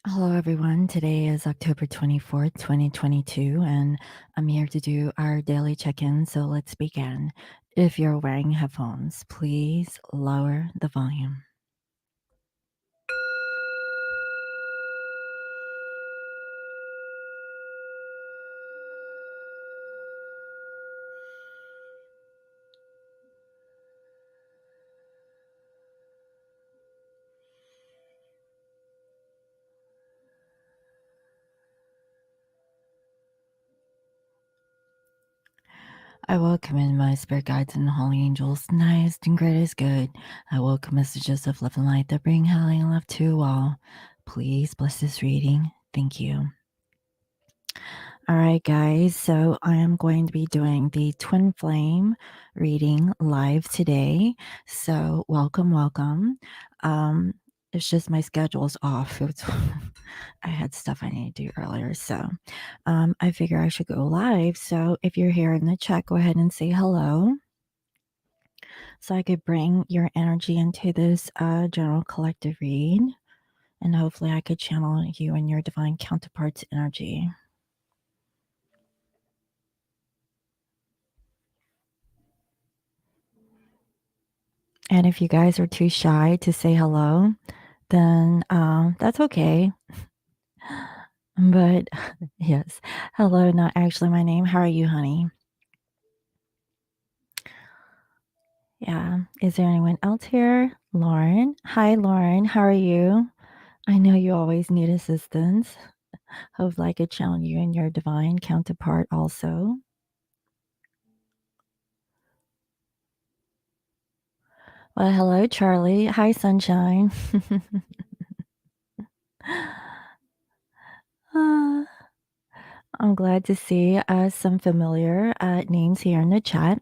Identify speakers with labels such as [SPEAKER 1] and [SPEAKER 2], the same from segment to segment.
[SPEAKER 1] Hello, everyone. Today is October 24th, 2022, and I'm here to do our daily check in. So let's begin. If you're wearing headphones, please lower the volume. I welcome in my spirit guides and holy angels. Nice and great is good. I welcome messages of love and light that bring healing and love to all. Please bless this reading. Thank you. All right, guys. So I am going to be doing the Twin Flame reading live today. So welcome. It's just my schedule's off. I had stuff I need to do earlier, so I figure I should go live. So if you're here in the chat, go ahead and say hello, so I could bring your energy into this general collective read, and hopefully I could channel you and your divine counterparts energy. And if you guys are too shy to say hello, then that's okay. But yes, hello, not actually my name. How are you, honey? Yeah. Is there anyone else here? Lauren. Hi, Lauren. How are you? I know you always need assistance. Hopefully I could channel you and your divine counterpart also. Well, hello, Charlie. Hi, sunshine. I'm glad to see some familiar names here in the chat.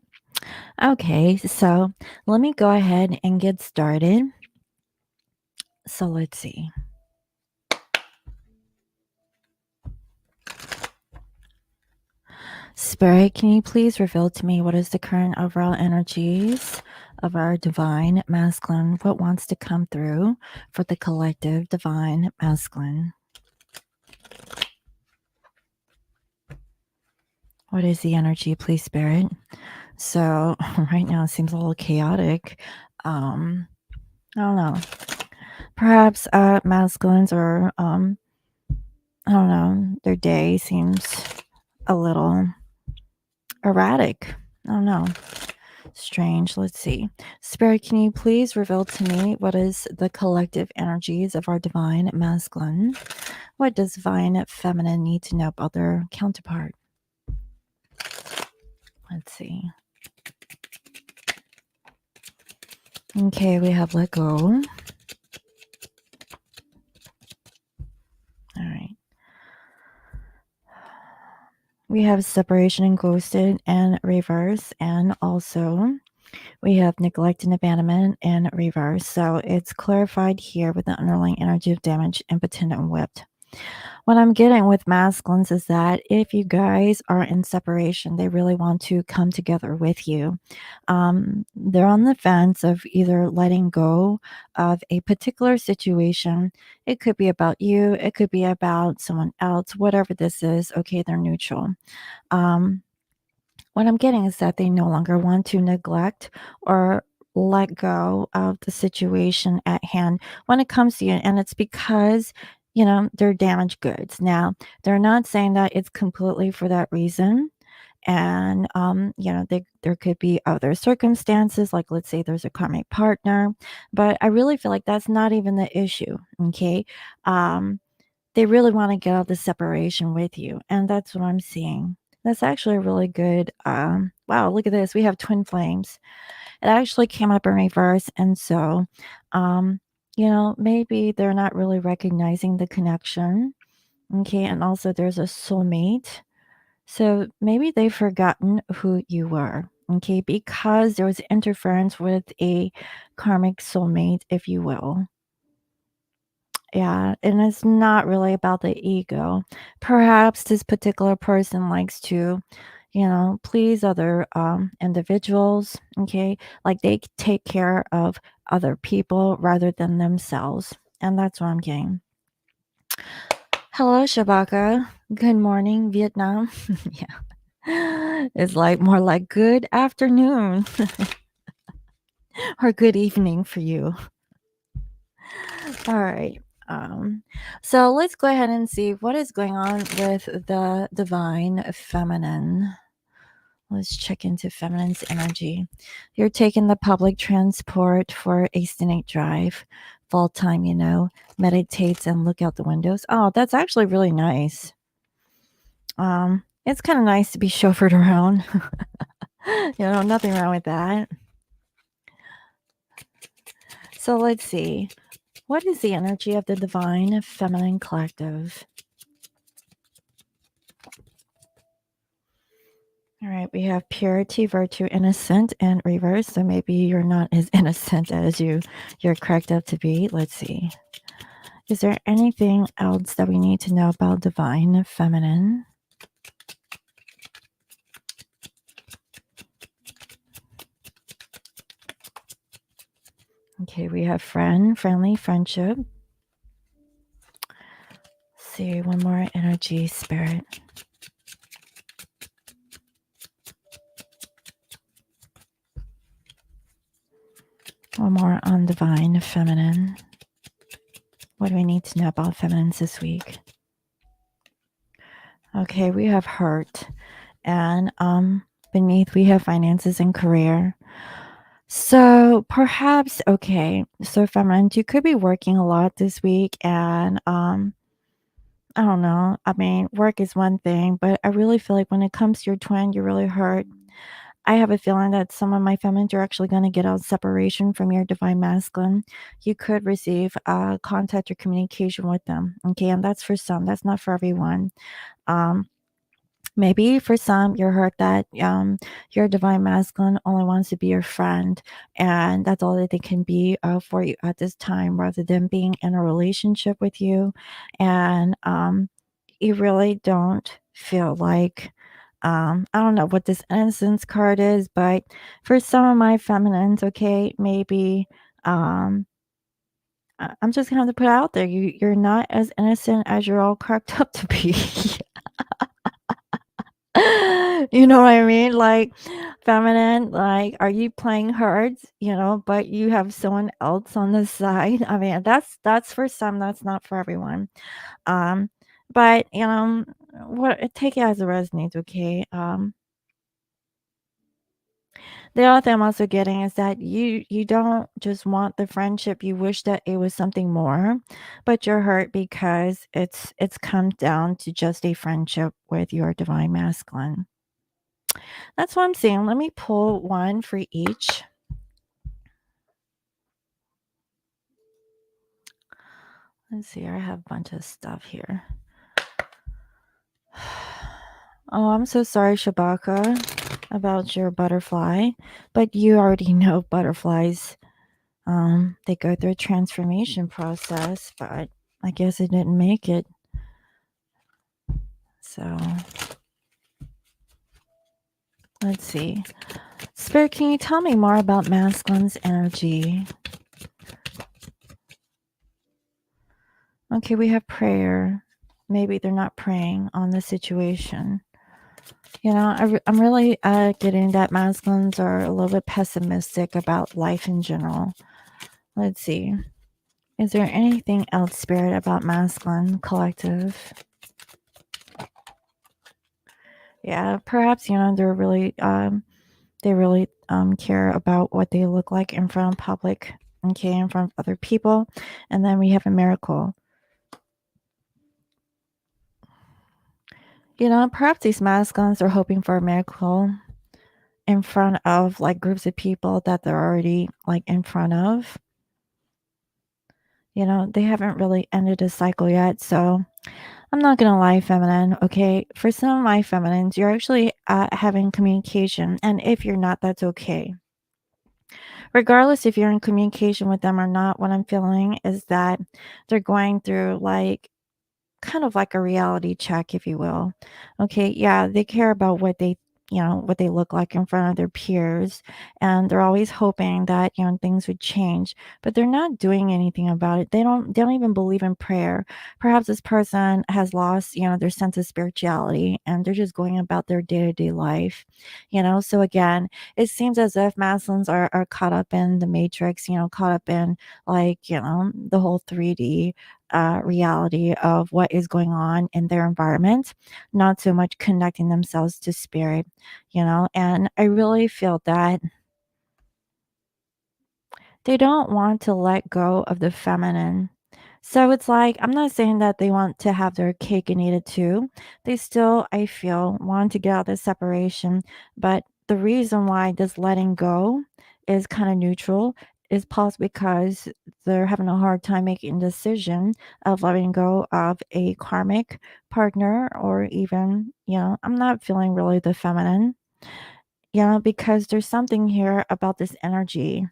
[SPEAKER 1] Okay, so let me go ahead and get started. So let's see. Spirit, can you please reveal to me what is the current overall energies of our divine masculine? What wants to come through for the collective divine masculine? What is the energy, please, Spirit? So right now it seems a little chaotic. I don't know. Perhaps masculines or I don't know, their day seems a little erratic. I don't know. Strange. Let's see. Spirit, can you please reveal to me what is the collective energies of our divine masculine? What does divine feminine need to know about their counterpart? Let's see. Okay, we have let go. All right. We have separation and ghosted and reverse, and also we have neglect and abandonment and reverse. So it's clarified here with the underlying energy of damage, impotent, and whipped. What I'm getting with masculines is that if you guys are in separation, they really want to come together with you. They're on the fence of either letting go of a particular situation. It could be about you, it could be about someone else, whatever this is. Okay, they're neutral. What I'm getting is that they no longer want to neglect or let go of the situation at hand when it comes to you. And it's because, they're damaged goods. Now, they're not saying that it's completely for that reason. And, there could be other circumstances, like let's say there's a karmic partner, but I really feel like that's not even the issue. Okay. They really want to get out of the separation with you. And that's what I'm seeing. That's actually a really good, wow, look at this. We have twin flames. It actually came up in reverse. And so, maybe they're not really recognizing the connection. Okay. And also there's a soulmate. So maybe they've forgotten who you were. Okay. Because there was interference with a karmic soulmate, if you will. Yeah, and it's not really about the ego. Perhaps this particular person likes to, please other individuals. Okay, like they take care of other people rather than themselves, and that's what I'm getting. Hello, Shabaka. Good morning, Vietnam. Yeah. It's like more like good afternoon or good evening for you. All right. So let's go ahead and see what is going on with the divine feminine. Let's check into feminine's energy. You're taking the public transport for a scenic drive. Fall time, meditates and look out the windows. Oh, that's actually really nice. It's kind of nice to be chauffeured around. Nothing wrong with that. So let's see. What is the energy of the divine feminine collective? All right, we have purity, virtue, innocent, and reverse. So maybe you're not as innocent as you're cracked up to be. Let's see. Is there anything else that we need to know about divine feminine? Okay, we have friendly, friendship. Let's see, one more energy, spirit. One more on divine feminine. What do we need to know about feminines this week? Okay, we have hurt. And beneath we have finances and career. So perhaps, okay, so feminines, you could be working a lot this week and I don't know. I mean, work is one thing, but I really feel like when it comes to your twin, you're really hurt. I have a feeling that some of my feminines are actually going to get out separation from your divine masculine. You could receive contact or communication with them. Okay, and that's for some. That's not for everyone. Maybe for some, you're hurt that your divine masculine only wants to be your friend, and that's all that they can be for you at this time, rather than being in a relationship with you. And you really don't feel like, I don't know what this innocence card is, but for some of my feminines, okay, maybe I'm just gonna have to put it out there. You're not as innocent as you're all cracked up to be. You know what I mean? Like, feminine, like, are you playing hard, but you have someone else on the side? I mean, that's for some, that's not for everyone. Um, but, take it as it resonates, okay? The other thing I'm also getting is that you don't just want the friendship, you wish that it was something more, but you're hurt because it's come down to just a friendship with your divine masculine. That's what I'm saying. Let me pull one for each. Let's see. I have a bunch of stuff here. Oh, I'm so sorry, Shabaka, about your butterfly. But you already know butterflies. They go through a transformation process, but I guess it didn't make it. So let's see. Spirit, can you tell me more about masculine's energy? Okay, we have prayer. Maybe they're not praying on the situation. I'm really getting that masculines are a little bit pessimistic about life in general. Let's see. Is there anything else, Spirit, about masculine collective? Yeah, perhaps, they really care about what they look like in front of public, okay, in front of other people. And then we have a miracle. Perhaps these masculines are hoping for a miracle in front of like groups of people that they're already like in front of. They haven't really ended a cycle yet. So I'm not going to lie, feminine. Okay. For some of my feminines, you're actually having communication. And if you're not, that's okay. Regardless if you're in communication with them or not, what I'm feeling is that they're going through like kind of like a reality check, if you will. Okay. Yeah. They care about what they what they look like in front of their peers. And they're always hoping that, things would change, but they're not doing anything about it. They don't even believe in prayer. Perhaps this person has lost, their sense of spirituality, and they're just going about their day-to-day life. So again, it seems as if masculines are caught up in the matrix, caught up in, like, the whole 3D reality of what is going on in their environment, not so much connecting themselves to spirit. And I really feel that they don't want to let go of the feminine. So it's like, I'm not saying that they want to have their cake and eat it too. They still, I feel, want to get out of the separation. But the reason why this letting go is kind of neutral is possibly because they're having a hard time making a decision of letting go of a karmic partner, or even, I'm not feeling really the feminine, because there's something here about this energy,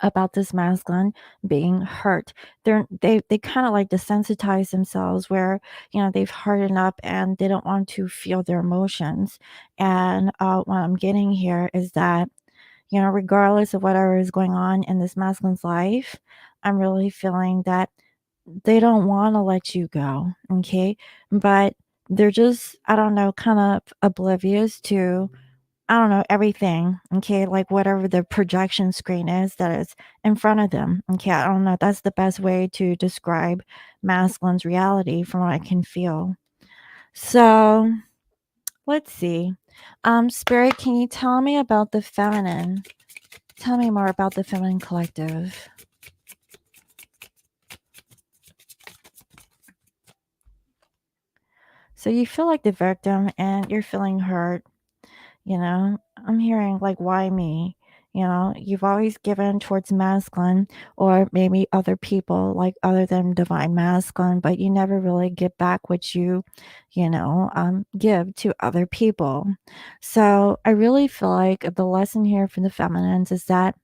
[SPEAKER 1] about this masculine being hurt. They kind of like desensitize themselves, where they've hardened up and they don't want to feel their emotions. And what I'm getting here is that, regardless of whatever is going on in this masculine's life, I'm really feeling that they don't want to let you go. Okay, but they're just, I don't know, kind of oblivious to, I don't know, everything, okay, like whatever the projection screen is that is in front of them, okay, I don't know, that's the best way to describe masculine's reality from what I can feel. So, let's see. Spirit, can you tell me about the feminine? Tell me more about the feminine collective. So you feel like the victim and you're feeling hurt. I'm hearing like, why me? You've always given towards masculine, or maybe other people, like other than divine masculine, but you never really give back what give to other people. So I really feel like the lesson here from the feminines is that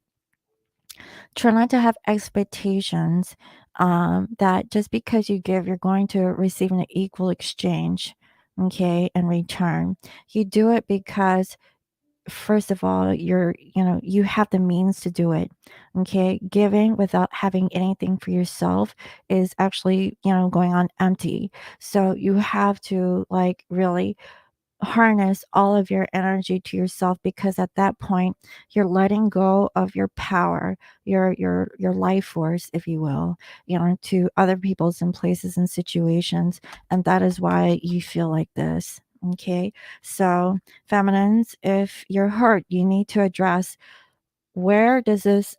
[SPEAKER 1] try not to have expectations, that just because you give, you're going to receive an equal exchange, okay, in return. You do it because, first of all, you have the means to do it. Okay, giving without having anything for yourself is actually, going on empty. So you have to, like, really harness all of your energy to yourself, because at that point you're letting go of your power, your life force, if you will, to other people's and places and situations. And that is why you feel like this. Okay, so feminines, if you're hurt, you need to address, where does this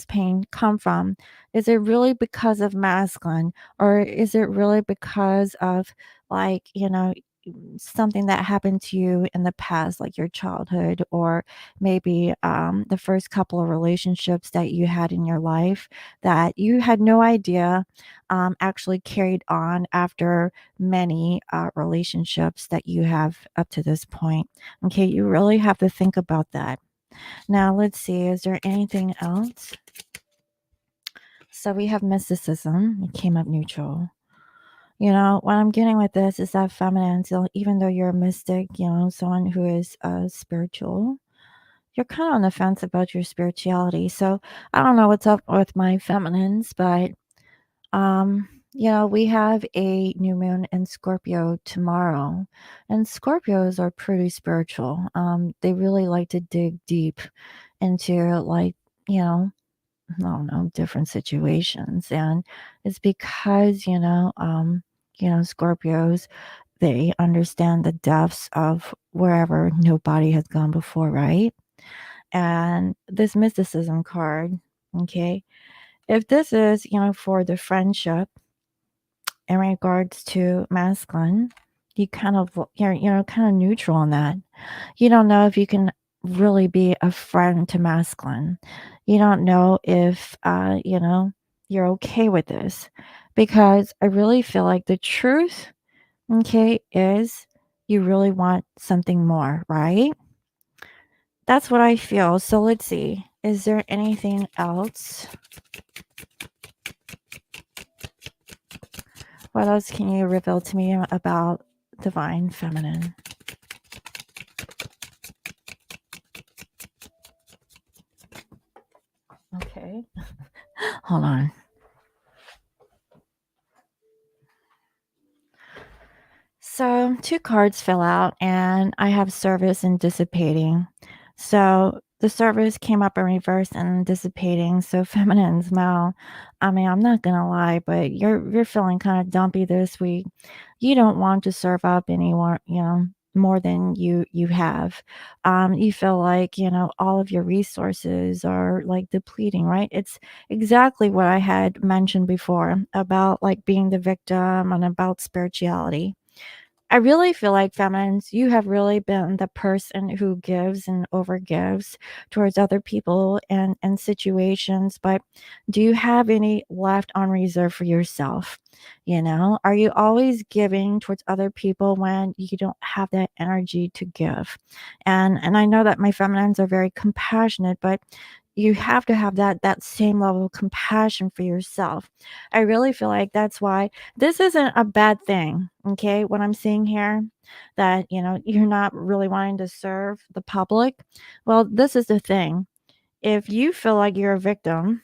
[SPEAKER 1] pain come from? Is it really because of masculine, or is it really because of, like, something that happened to you in the past, like your childhood, or maybe the first couple of relationships that you had in your life that you had no idea actually carried on after many relationships that you have up to this point. Okay, you really have to think about that. Now, let's see, is there anything else? So we have mysticism. It came up neutral. What I'm getting with this is that feminine, so even though you're a mystic, someone who is spiritual, you're kind of on the fence about your spirituality. So I don't know what's up with my feminines, but we have a new moon in Scorpio tomorrow, and Scorpios are pretty spiritual. They really like to dig deep into, like, you know, I don't know, different situations. And it's because, Scorpios, they understand the depths of wherever nobody has gone before, right? And this mysticism card, okay, if this is, for the friendship in regards to masculine, you kind of, you're kind of neutral on that. You don't know if you can really be a friend to masculine. You don't know if, you're okay with this, because I really feel like the truth, okay, is you really want something more, right? That's what I feel. So let's see. Is there anything else? What else can you reveal to me about divine feminine? Okay. Hold on. So 2 cards fell out, and I have service and dissipating. So the service came up in reverse and dissipating. So feminine's Mal. I mean, I'm not gonna lie, but you're feeling kind of dumpy this week. You don't want to serve up anymore, more than you have. You feel like, all of your resources are like depleting, right? It's exactly what I had mentioned before about like being the victim and about spirituality. I really feel like feminines, you have really been the person who gives and overgives towards other people and situations, but do you have any left on reserve for yourself? Are you always giving towards other people when you don't have that energy to give? And I know that my feminines are very compassionate, but you have to have that same level of compassion for yourself. I really feel like that's why this isn't a bad thing, okay? What I'm seeing here, that, you're not really wanting to serve the public. Well, this is the thing. If you feel like you're a victim,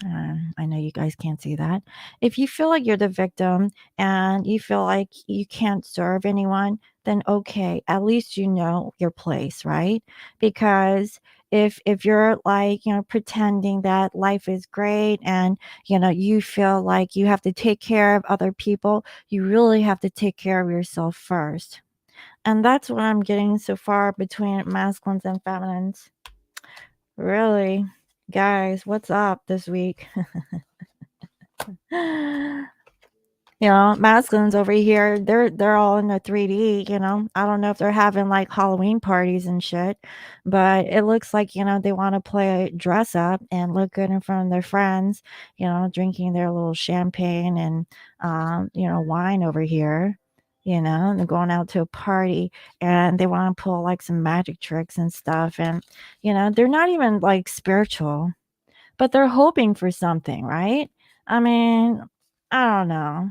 [SPEAKER 1] I know you guys can't see that. If you feel like you're the victim and you feel like you can't serve anyone, then okay, at least you know your place, right? Because if you're like, pretending that life is great and, you feel like you have to take care of other people, you really have to take care of yourself first. And that's what I'm getting so far between masculines and feminines. Really, guys, what's up this week? Masculines over here, they're all in the 3D. I don't know if they're having like Halloween parties and shit, but it looks like, they want to play dress up and look good in front of their friends, drinking their little champagne and wine over here. And they're going out to a party and they want to pull like some magic tricks and stuff. And, they're not even like spiritual, but they're hoping for something, right? I mean, I don't know.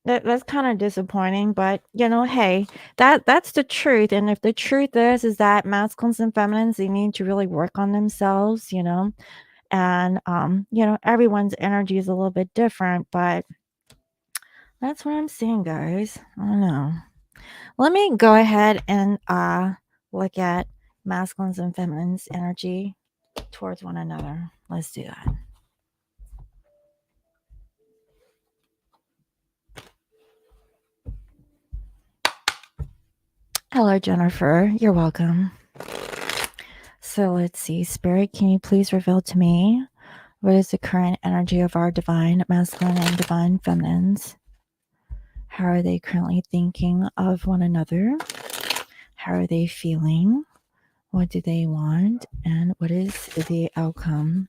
[SPEAKER 1] That's kind of disappointing, but hey, that's the truth. And if the truth is that masculines and feminines, they need to really work on themselves, and everyone's energy is a little bit different, but that's what I'm seeing, guys. I don't know. Let me go ahead and look at masculines and feminines energy towards one another. Let's do that. Hello, Jennifer. You're welcome. So let's see. Spirit, can you please reveal to me what is the current energy of our divine masculine and divine feminines? How are they currently thinking of one another? How are they feeling? What do they want? And what is the outcome?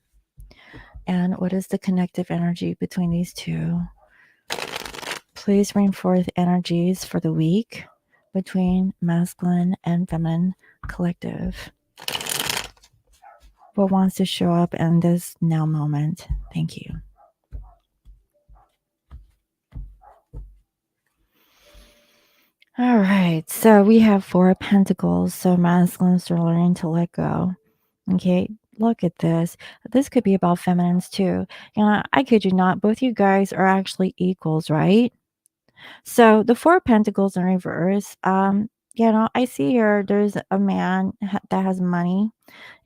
[SPEAKER 1] And what is the connective energy between these two? Please bring forth energies for the week between masculine and feminine collective. What wants to show up in this now moment? Thank you. All right, so we have 4 of Pentacles. So masculines are learning to let go. Okay, look at this. This could be about feminines too. I kid you not, both you guys are actually equals, right? So the 4 of Pentacles in reverse. I see here there's a man that has money,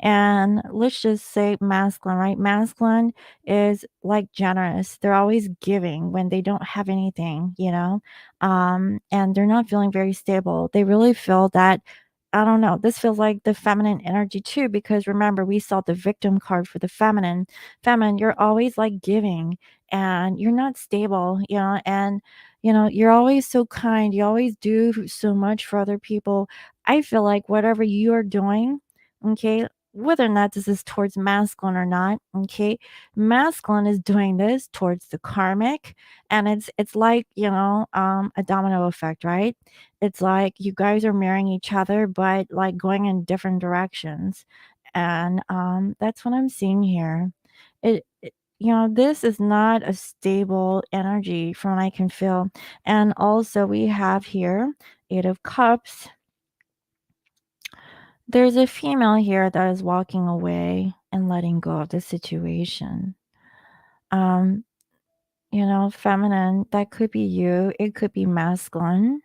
[SPEAKER 1] and let's just say masculine, right? Masculine is like generous. They're always giving when they don't have anything, and they're not feeling very stable. They really feel that, I don't know, this feels like the feminine energy too, because remember, we saw the victim card for the feminine. Feminine, you're always like giving and you're not stable, and you're always so kind. You always do so much for other people. I feel like whatever you are doing, okay, whether or not this is towards masculine or not, okay, masculine is doing this towards the karmic, and it's like, a domino effect, right? It's like you guys are marrying each other but like going in different directions, and that's what I'm seeing here. This is not a stable energy from what I can feel. And also we have here 8 of Cups. There's a female here that is walking away. and letting go of the situation. Feminine, that could be you, it could be masculine,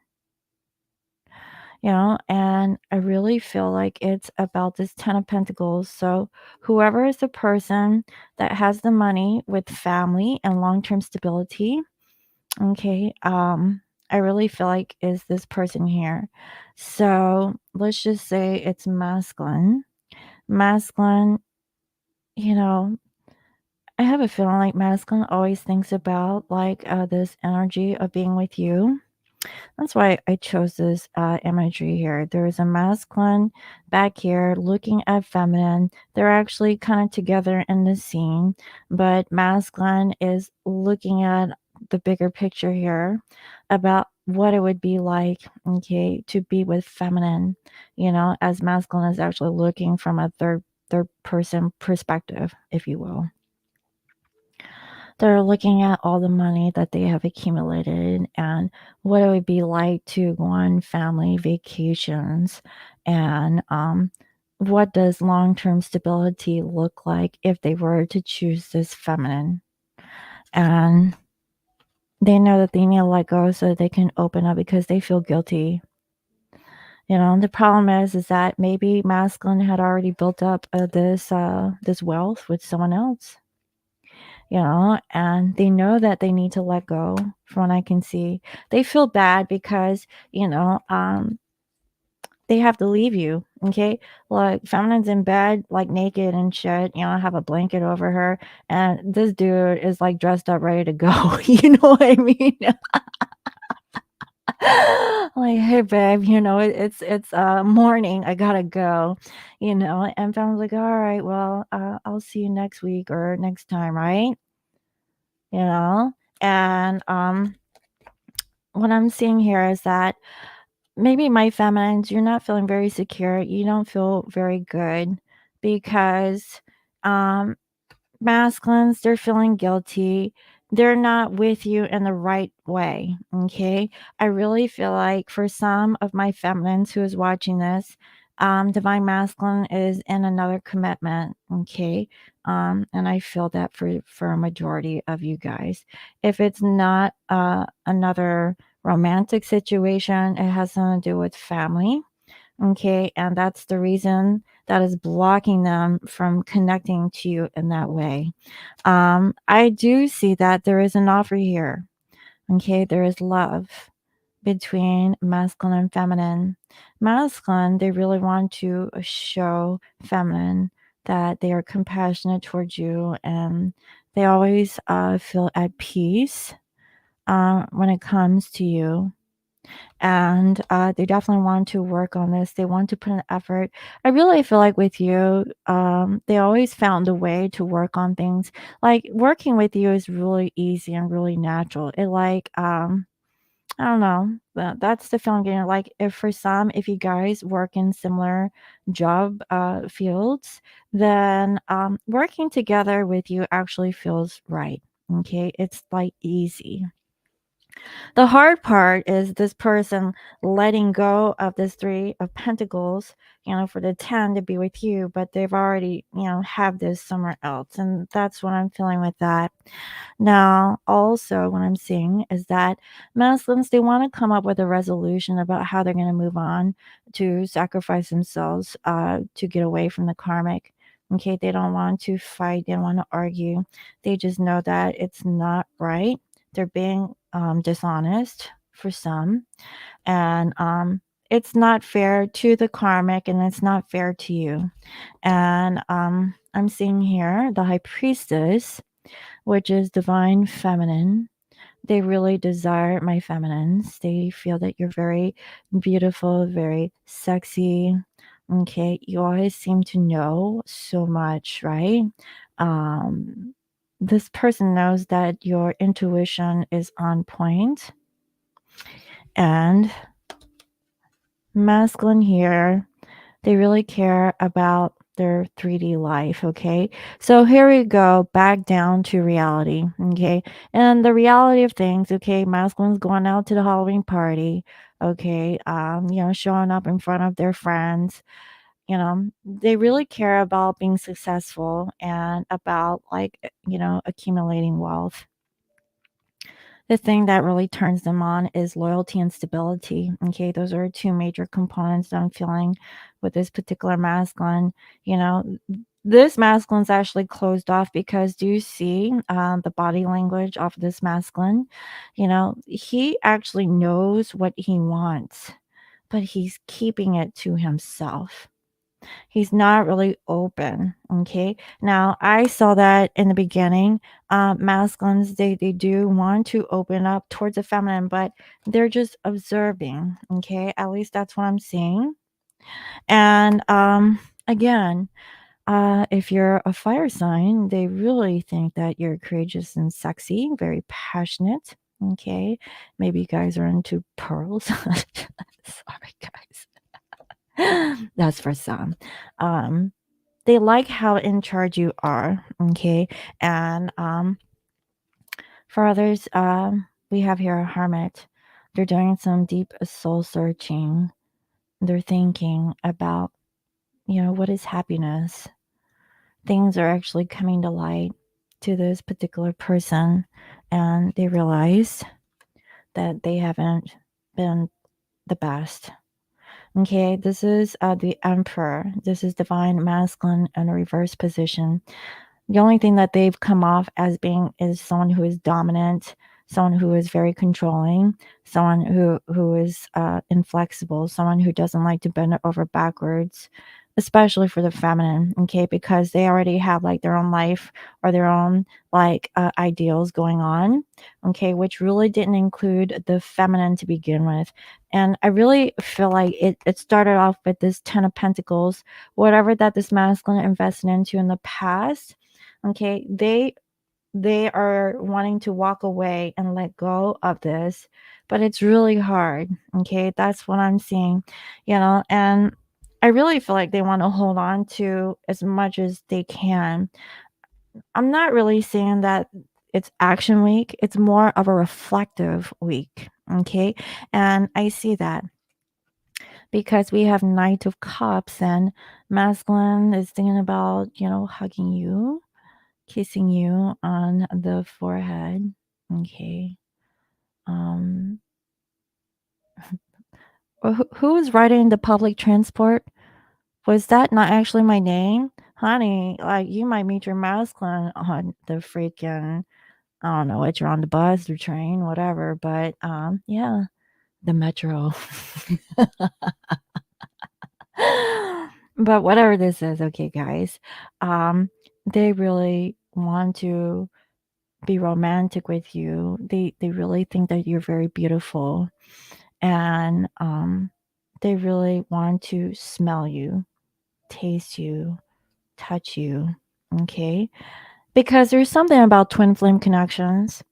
[SPEAKER 1] and I really feel like it's about this 10 of Pentacles. So, whoever is the person that has the money with family and long term stability, okay, I really feel like is this person here. So, let's just say it's masculine. Masculine, you know, I have a feeling like masculine always thinks about like this energy of being with you. That's why I chose this imagery here. There's a masculine back here looking at feminine. They're actually kind of together in the scene, but masculine is looking at the bigger picture here about what it would be like, okay, to be with feminine, as masculine is actually looking from a third person perspective, if you will. They're looking at all the money that they have accumulated and what it would be like to go on family vacations, and what does long-term stability look like if they were to choose this feminine. And they know that they need to let go so that they can open up because they feel guilty. The problem is that maybe masculine had already built up this wealth with someone else, and they know that they need to let go. From what I can see, they feel bad because, they have to leave you. Okay. Like feminine's in bed, like naked and shit, have a blanket over her. And this dude is like dressed up, ready to go. You know what I mean? Like, hey babe, it's morning, I gotta go, and family's like, all right, well, I'll see you next week or next time, right? you know and what I'm seeing here is that maybe my feminines, you're not feeling very secure, you don't feel very good because um masculines, they're feeling guilty. They're not with you in the right way. Okay. I really feel like for some of my feminines who is watching this, divine masculine is in another commitment. Okay. And I feel that for a majority of you guys. If it's not another romantic situation, it has something to do with family. Okay. And that's the reason that is blocking them from connecting to you in that way. I do see that there is an offer here. Okay. There is love between masculine and feminine. Masculine, they really want to show feminine that they are compassionate towards you, and they always feel at peace when it comes to you, and they definitely want to work on this. They want to put an effort. I really feel like with you, they always found a way to work on things. Like working with you is really easy and really natural. It like I don't know. That's the feeling I'm getting. Like if for some, if you guys work in similar job fields, then working together with you actually feels right. Okay, it's like easy. The hard part is this person letting go of this three of pentacles, for the 10 to be with you, but they've already, have this somewhere else. And that's what I'm feeling with that. Now, also what I'm seeing is that masculines, they want to come up with a resolution about how they're going to move on to sacrifice themselves to get away from the karmic. Okay, they don't want to fight, they don't want to argue. They just know that it's not right. They're being dishonest for some, and it's not fair to the karmic, and it's not fair to you. And I'm seeing here the high priestess, which is divine feminine. They really desire my feminines. They feel that you're very beautiful, very sexy. Okay, you always seem to know so much, right? Um, this person knows that your intuition is on point, and masculine here, they really care about their 3D life, okay? So here we go, back down to reality, okay? And the reality of things, okay, masculine's going out to the Halloween party, okay? Showing up in front of their friends. You know, they really care about being successful and about, like, accumulating wealth. The thing that really turns them on is loyalty and stability. Okay, those are two major components that I'm feeling with this particular masculine. You know, this masculine's actually closed off because do you see the body language of this masculine? He actually knows what he wants, but he's keeping it to himself. He's not really open. Okay. Now, I saw that in the beginning. Masculines, they do want to open up towards the feminine, but they're just observing. Okay. At least that's what I'm seeing. And again, if you're a fire sign, they really think that you're courageous and sexy, very passionate. Okay. Maybe you guys are into pearls. Sorry, guys. That's for some. They like how in charge you are. Okay. And for others, we have here a hermit. They're doing some deep soul searching. They're thinking about, what is happiness? Things are actually coming to light to this particular person, and they realize that they haven't been the best. Okay, this is the Emperor. This is divine masculine in a reverse position. The only thing that they've come off as being is someone who is dominant, someone who is very controlling, someone who is inflexible, someone who doesn't like to bend over backwards, especially for the feminine. Okay, because they already have like their own life or their own like ideals going on. Okay, which really didn't include the feminine to begin with. And I really feel like it started off with this 10 of Pentacles, whatever that this masculine invested into in the past. Okay, they are wanting to walk away and let go of this, but it's really hard. Okay, that's what I'm seeing. And I really feel like they want to hold on to as much as they can. I'm not really saying that it's action week, it's more of a reflective week. Okay, and I see that because we have Knight of Cups, and masculine is thinking about, hugging you, kissing you on the forehead. Okay. Um, who was riding the public transport? Was that not actually my name? Honey, like you might meet your masculine on the freaking, I don't know what you're on the bus or train, whatever. But yeah, the metro. But whatever this is, okay, guys. They really want to be romantic with you. They really think that you're very beautiful, and they really want to smell you, taste you, touch you. Okay, because there's something about twin flame connections.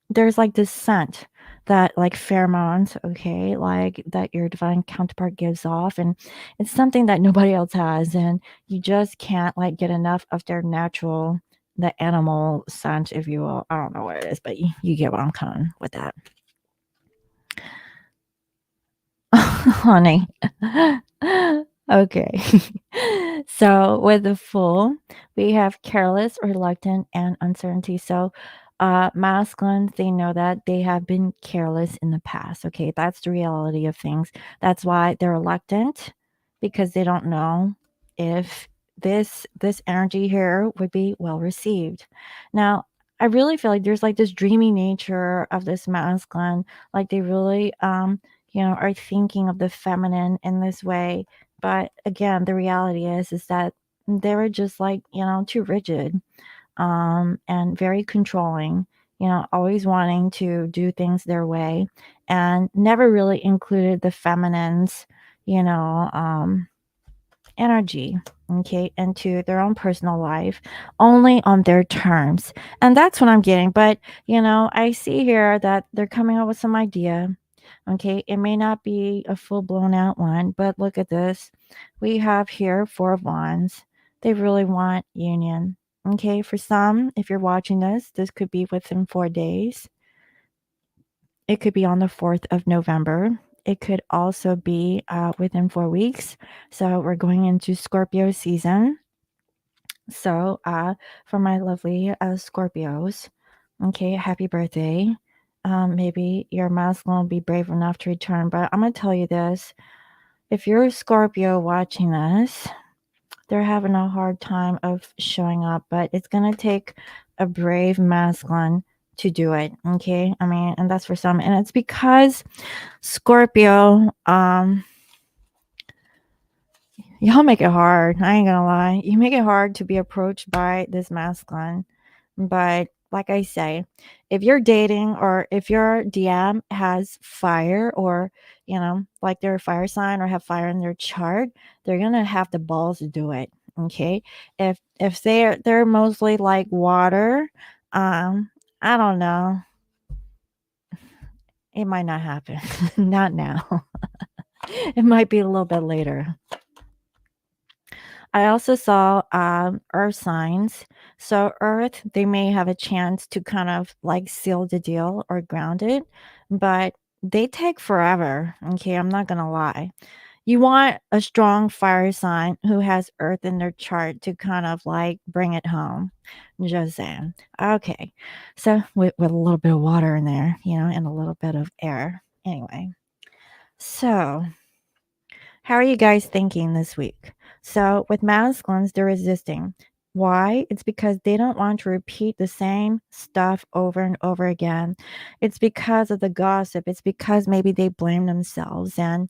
[SPEAKER 1] There's like this scent that like pheromones, okay, like that your divine counterpart gives off, and it's something that nobody else has, and you just can't like get enough of their natural, the animal scent, if you will. I don't know what it is, but you get what I'm coming with that. Honey. Okay. So with the Fool, we have careless, reluctant, and uncertainty. So masculines, they know that they have been careless in the past. Okay, that's the reality of things. That's why they're reluctant, because they don't know if this energy here would be well received. Now, I really feel like there's like this dreamy nature of this masculine, like they really are thinking of the feminine in this way. But again, the reality is that they were just like, too rigid, and very controlling, always wanting to do things their way, and never really included the feminine's, energy, okay, into their own personal life, only on their terms. And that's what I'm getting. But, I see here that they're coming up with some idea. Okay, it may not be a full blown out one, but look at this. We have here 4 of Wands. They really want union. Okay, for some, if you're watching this could be within 4 days. It could be on the 4th of November. it could also be within 4 weeks. So we're going into Scorpio season. So for my lovely Scorpios, okay, happy birthday. Maybe your masculine will be brave enough to return. But I'm going to tell you this. If you're a Scorpio watching this, they're having a hard time of showing up, but it's going to take a brave masculine to do it. Okay. I mean, and that's for some. And it's because Scorpio, y'all make it hard. I ain't gonna lie. You make it hard to be approached by this masculine. But like I say, if you're dating or if your DM has fire or, like they're a fire sign or have fire in their chart, they're gonna have the balls to do it. Okay. If they're mostly like water, I don't know. It might not happen. Not now. It might be a little bit later. I also saw earth signs. So, earth, they may have a chance to kind of like seal the deal or ground it, but they take forever. Okay, I'm not going to lie. You want a strong fire sign who has earth in their chart to kind of like bring it home. Just saying. Okay, so with a little bit of water in there, and a little bit of air. Anyway, so how are you guys thinking this week? So, with masculines, they're resisting. Why? It's because they don't want to repeat the same stuff over and over again. It's because of the gossip. It's because maybe they blame themselves and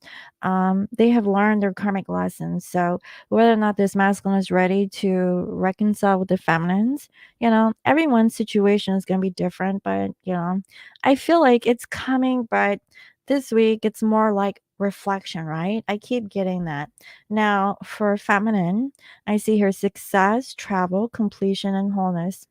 [SPEAKER 1] they have learned their karmic lessons. So, whether or not this masculine is ready to reconcile with the feminines, everyone's situation is going to be different. But, I feel like it's coming, but this week, it's more like reflection, right? I keep getting that. Now, for feminine, I see here success, travel, completion, and wholeness.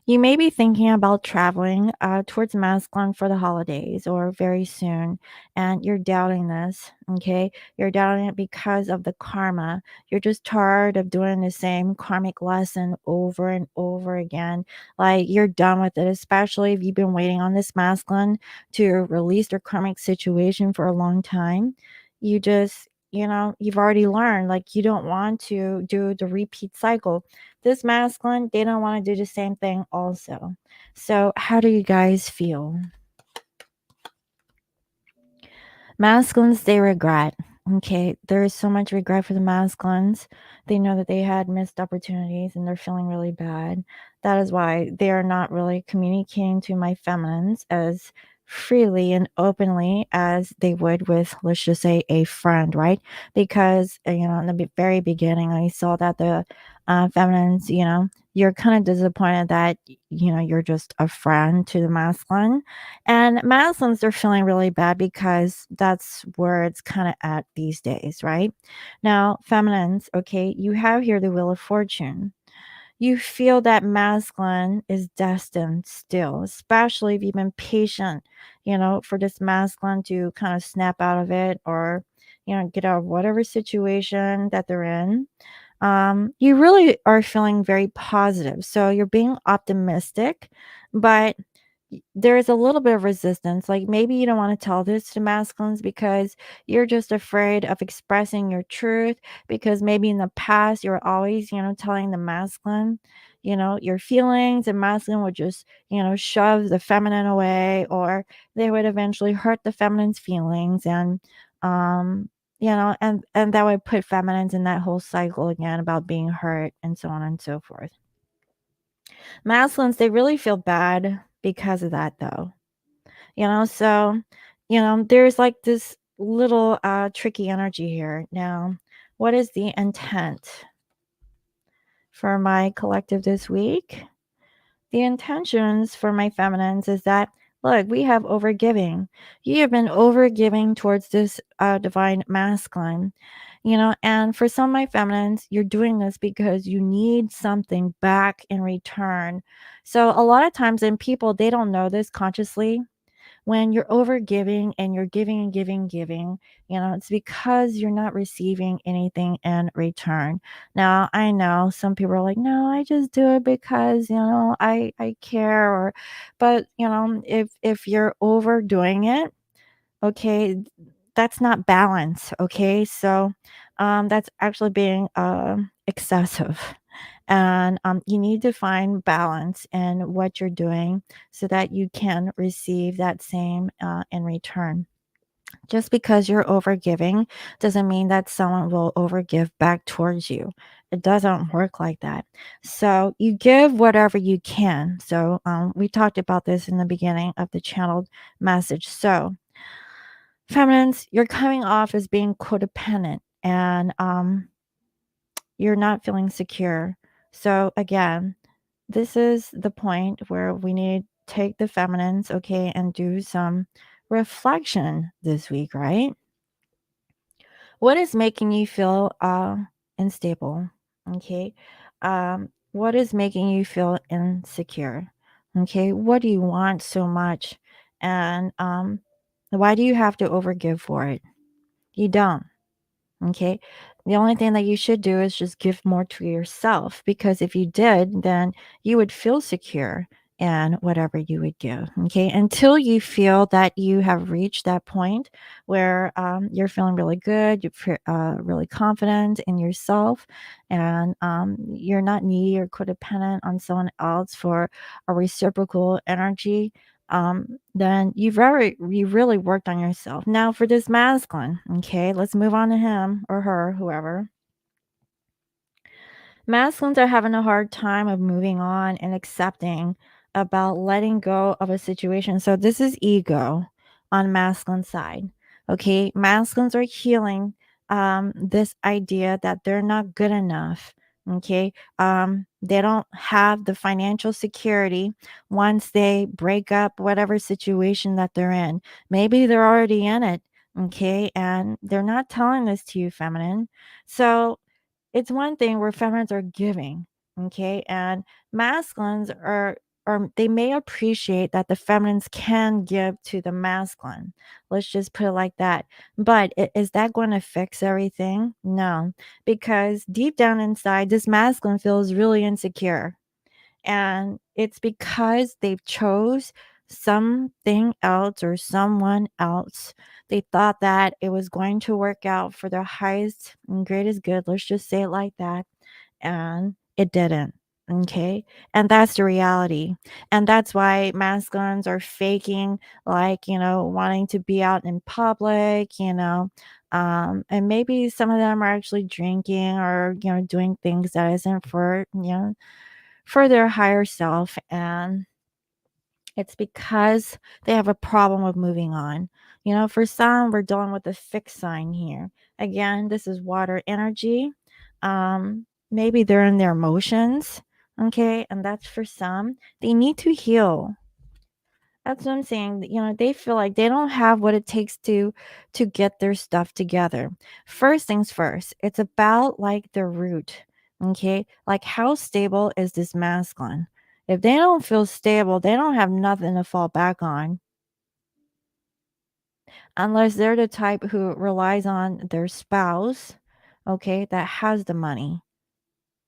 [SPEAKER 1] You may be thinking about traveling towards masculine for the holidays or very soon, and you're doubting this, okay? You're doubting it because of the karma. You're just tired of doing the same karmic lesson over and over again. Like you're done with it, especially if you've been waiting on this masculine to release their karmic situation for a long time. You just, you've already learned, like you don't want to do the repeat cycle. This masculine, they don't want to do the same thing also. So, how do you guys feel? Masculines, they regret. Okay, there is so much regret for the masculines. They know that they had missed opportunities and they're feeling really bad. That is why they are not really communicating to my feminines as freely and openly as they would with, let's just say, a friend, right? Because, in the very beginning, I saw that the feminines, you're kind of disappointed that, you're just a friend to the masculine. And masculines, they're feeling really bad because that's where it's kind of at these days, right? Now, feminines, okay, you have here the Wheel of Fortune. You feel that masculine is destined still, especially if you've been patient, for this masculine to kind of snap out of it or, get out of whatever situation that they're in. You really are feeling very positive. So you're being optimistic, but there is a little bit of resistance. Like maybe you don't want to tell this to masculines because you're just afraid of expressing your truth because maybe in the past you're always, telling the masculine, your feelings, and masculine would just, shove the feminine away or they would eventually hurt the feminine's feelings and and that would put feminines in that whole cycle again about being hurt and so on and so forth. Masculines, they really feel bad because of that though. So, there's like this little tricky energy here. Now, what is the intent for my collective this week? The intentions for my feminines is that, look, we have overgiving. You have been overgiving towards this divine masculine, and for some of my feminines, you're doing this because you need something back in return. So a lot of times, and people, they don't know this consciously, when you're over giving and you're giving and giving, it's because you're not receiving anything in return. Now, I know some people are like, no, I just do it because, I care. But, if you're overdoing it, Okay, that's not balance. Okay, so that's actually being excessive. And you need to find balance in what you're doing so that you can receive that same in return. Just because you're overgiving doesn't mean that someone will overgive back towards you. It doesn't work like that. So you give whatever you can. So we talked about this in the beginning of the channeled message. So feminines, you're coming off as being codependent and you're not feeling secure. So again, this is the point where we need to take the feminines, okay, and do some reflection this week, right? What is making you feel unstable? Okay. What is making you feel insecure? Okay. What do you want so much? And why do you have to overgive for it? You don't. Okay. The only thing that you should do is just give more to yourself because if you did, then you would feel secure in whatever you would give. Okay. Until you feel that you have reached that point where you're feeling really good, you're really confident in yourself, and you're not needy or codependent on someone else for a reciprocal energy, then you really worked on yourself. Now for this masculine, okay, let's move on to him or her, whoever. Masculines are having a hard time of moving on and accepting about letting go of a situation. So this is ego on masculine side. Okay, masculines are healing this idea that they're not good enough. Okay, they don't have the financial security once they break up whatever situation that they're in. Maybe they're already in it. Okay, and they're not telling this to you, feminine. So it's one thing where feminines are giving, okay? And masculines are they may appreciate that the feminines can give to the masculine. Let's just put it like that. But is that going to fix everything? No, because deep down inside, this masculine feels really insecure, and it's because they've chose something else or someone else. They thought that it was going to work out for their highest and greatest good, let's just say it like that, and it didn't. Okay, and that's the reality, and that's why masculines are faking, like, wanting to be out in public, and maybe some of them are actually drinking or doing things that isn't for their higher self, and it's because they have a problem with moving on. For some, we're dealing with a fixed sign here. Again, this is water energy. Maybe they're in their emotions, okay, and that's for some. They need to heal. That's what I'm saying. They feel like they don't have what it takes to get their stuff together. First things first, it's about like the root. Okay? Like how stable is this masculine? If they don't feel stable, they don't have nothing to fall back on. Unless they're the type who relies on their spouse, okay, that has the money.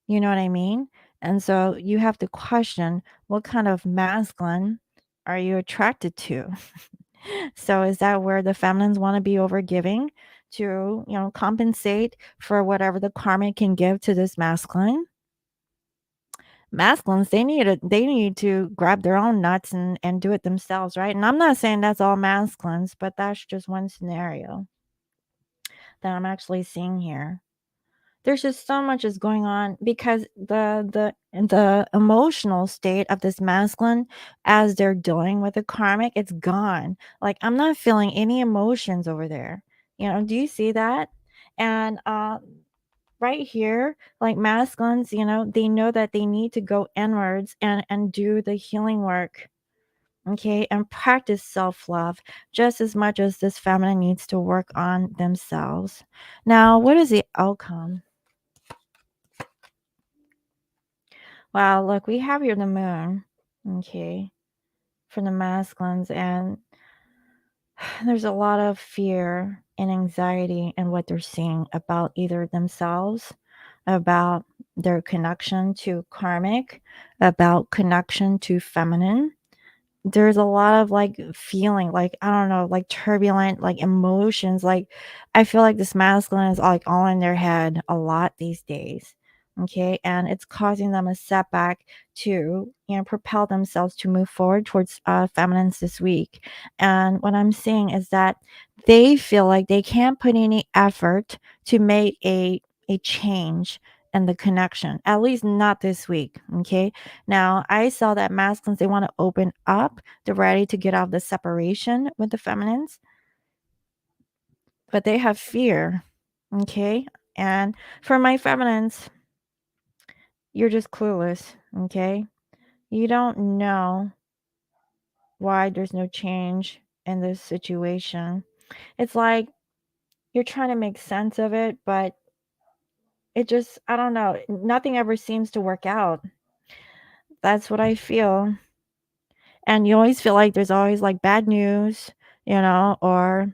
[SPEAKER 1] You know what I mean? And so you have to question, what kind of masculine are you attracted to? So is that where the feminines want to be overgiving to, compensate for whatever the karma can give to this masculine? Masculines, they need to grab their own nuts and do it themselves, right? And I'm not saying that's all masculines, but that's just one scenario that I'm actually seeing here. There's just so much is going on because the emotional state of this masculine as they're dealing with the karmic, it's gone. Like I'm not feeling any emotions over there. Do you see that? And right here, like masculines, they know that they need to go inwards and do the healing work. Okay, and practice self-love just as much as this feminine needs to work on themselves. Now, what is the outcome? Wow, look, we have here the moon, okay, for the masculines, and there's a lot of fear and anxiety in what they're seeing about either themselves, about their connection to karmic, about connection to feminine.
[SPEAKER 2] there's a lot of like feeling, like, I don't know, like turbulent, like emotions. Like, I feel like this masculine is like all in their head a lot these days. Okay. And it's causing them a setback to, propel themselves to move forward towards feminines this week. And what I'm seeing is that they feel like they can't put any effort to make a change in the connection, at least not this week. Okay. Now, I saw that masculines, they want to open up. They're ready to get out of the separation with the feminines, but they have fear. Okay. And for my feminines, you're just clueless. Okay. You don't know why there's no change in this situation. It's like you're trying to make sense of it, but it just, I don't know, nothing ever seems to work out. That's what I feel. And you always feel like there's always like bad news, or,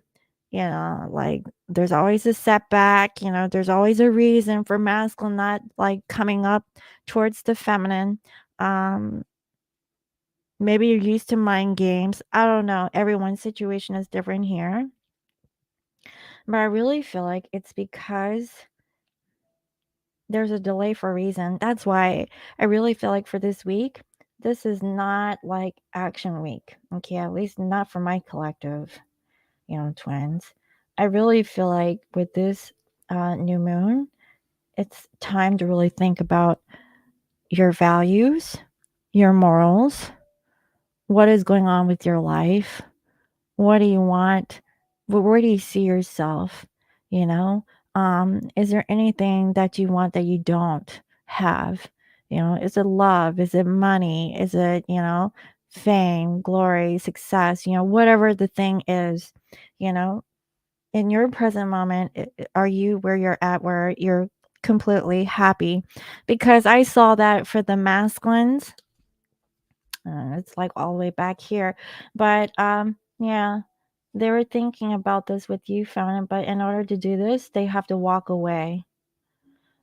[SPEAKER 2] like there's always a setback, there's always a reason for masculine not like coming up towards the feminine. Um, Maybe you're used to mind games. I don't know. Everyone's situation is different here. But I really feel like it's because there's a delay for a reason. That's why I really feel like for this week, this is not like action week. Okay, at least not for my collective, twins. I really feel like with this new moon, it's time to really think about your values, your morals, what is going on with your life, what do you want, where do you see yourself, you know? Is there anything that you want that you don't have? Is it love? Is it money? Is it, fame, glory, success, whatever the thing is, you know? In your present moment, are you where you're at, where you're completely happy? Because I saw that for the masculines, it's like all the way back here. But yeah, they were thinking about this with you, feminine. But in order to do this, they have to walk away.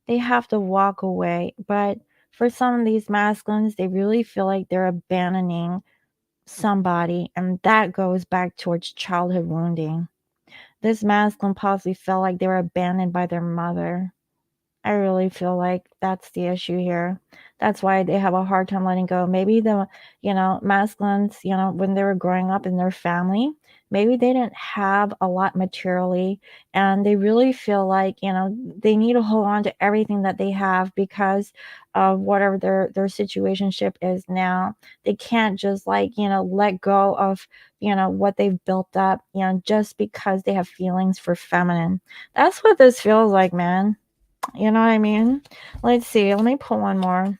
[SPEAKER 2] They have to walk away. But for some of these masculines, they really feel like they're abandoning somebody, and that goes back towards childhood wounding. This masculine possibly felt like they were abandoned by their mother. I really feel like that's the issue here. That's why they have a hard time letting go. Maybe the, masculines, when they were growing up in their family, maybe they didn't have a lot materially, and they really feel like, they need to hold on to everything that they have because of whatever their situationship is now. They can't just like, let go of, what they've built up, just because they have feelings for feminine. That's what this feels like, man. You know what I mean? Let's see. Let me pull one more.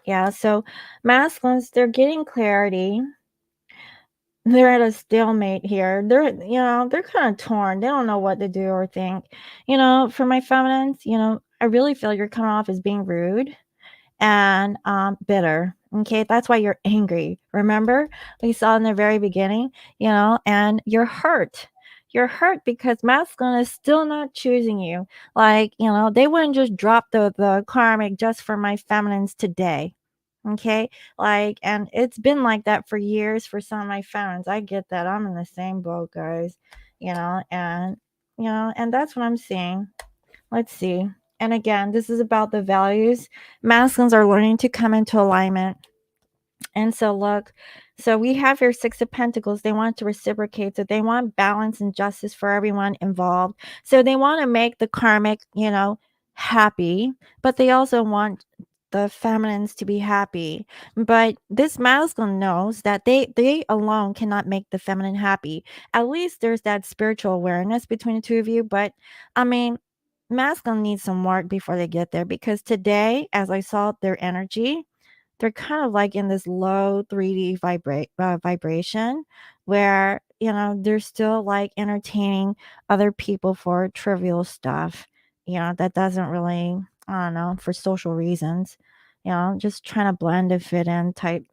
[SPEAKER 2] Yeah. So masculines, they're getting clarity. They're at a stalemate here. They're kind of torn. They don't know what to do or think. For my feminines, I really feel you're coming off as being rude and bitter. Okay, that's why you're angry. Remember, we saw in the very beginning, and you're hurt. You're hurt because masculine is still not choosing you. Like, they wouldn't just drop the karmic just for my feminines today. Okay, like, and it's been like that for years for some of my feminines. I get that. I'm in the same boat, guys. And and that's what I'm seeing. Let's see. And again, this is about the values. Masculines are learning to come into alignment. And so, look, so we have here Six of Pentacles. They want to reciprocate. So they want balance and justice for everyone involved. So they want to make the karmic, happy, but they also want the feminines to be happy. But this masculine knows that they alone cannot make the feminine happy. At least there's that spiritual awareness between the two of you. But I mean, masculine needs some work before they get there, because today, as I saw their energy, they're kind of like in this low 3D vibration where, they're still like entertaining other people for trivial stuff, that doesn't really, I don't know, for social reasons, just trying to blend to fit in type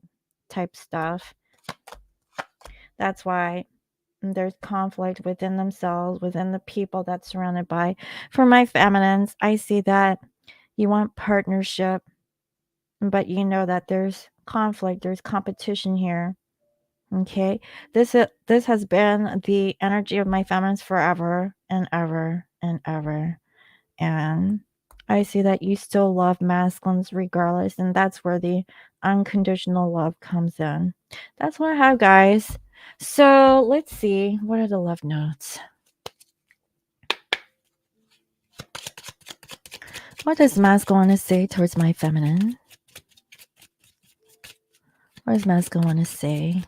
[SPEAKER 2] stuff. That's why there's conflict within themselves, within the people that's surrounded by. For my feminines, I see that you want partnership, but you know that there's conflict, there's competition here. Okay, this has been the energy of my feminines forever and ever and ever. And I see that you still love masculines regardless, and that's where the unconditional love comes in. That's what I have, guys. So let's see, what are the love notes? What does masculine want to say towards my feminine? What does masculine want to say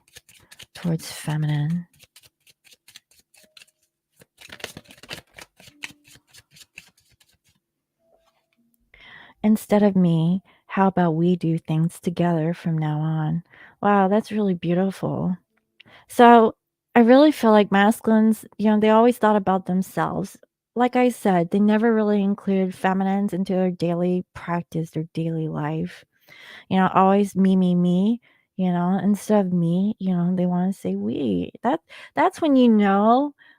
[SPEAKER 2] towards feminine? Instead of me, how about we do things together from now on? Wow, that's really beautiful. So I really feel like masculines, they always thought about themselves. Like I said, they never really included feminines into their daily practice, their daily life. Always me, instead of me, they want to say we. That's when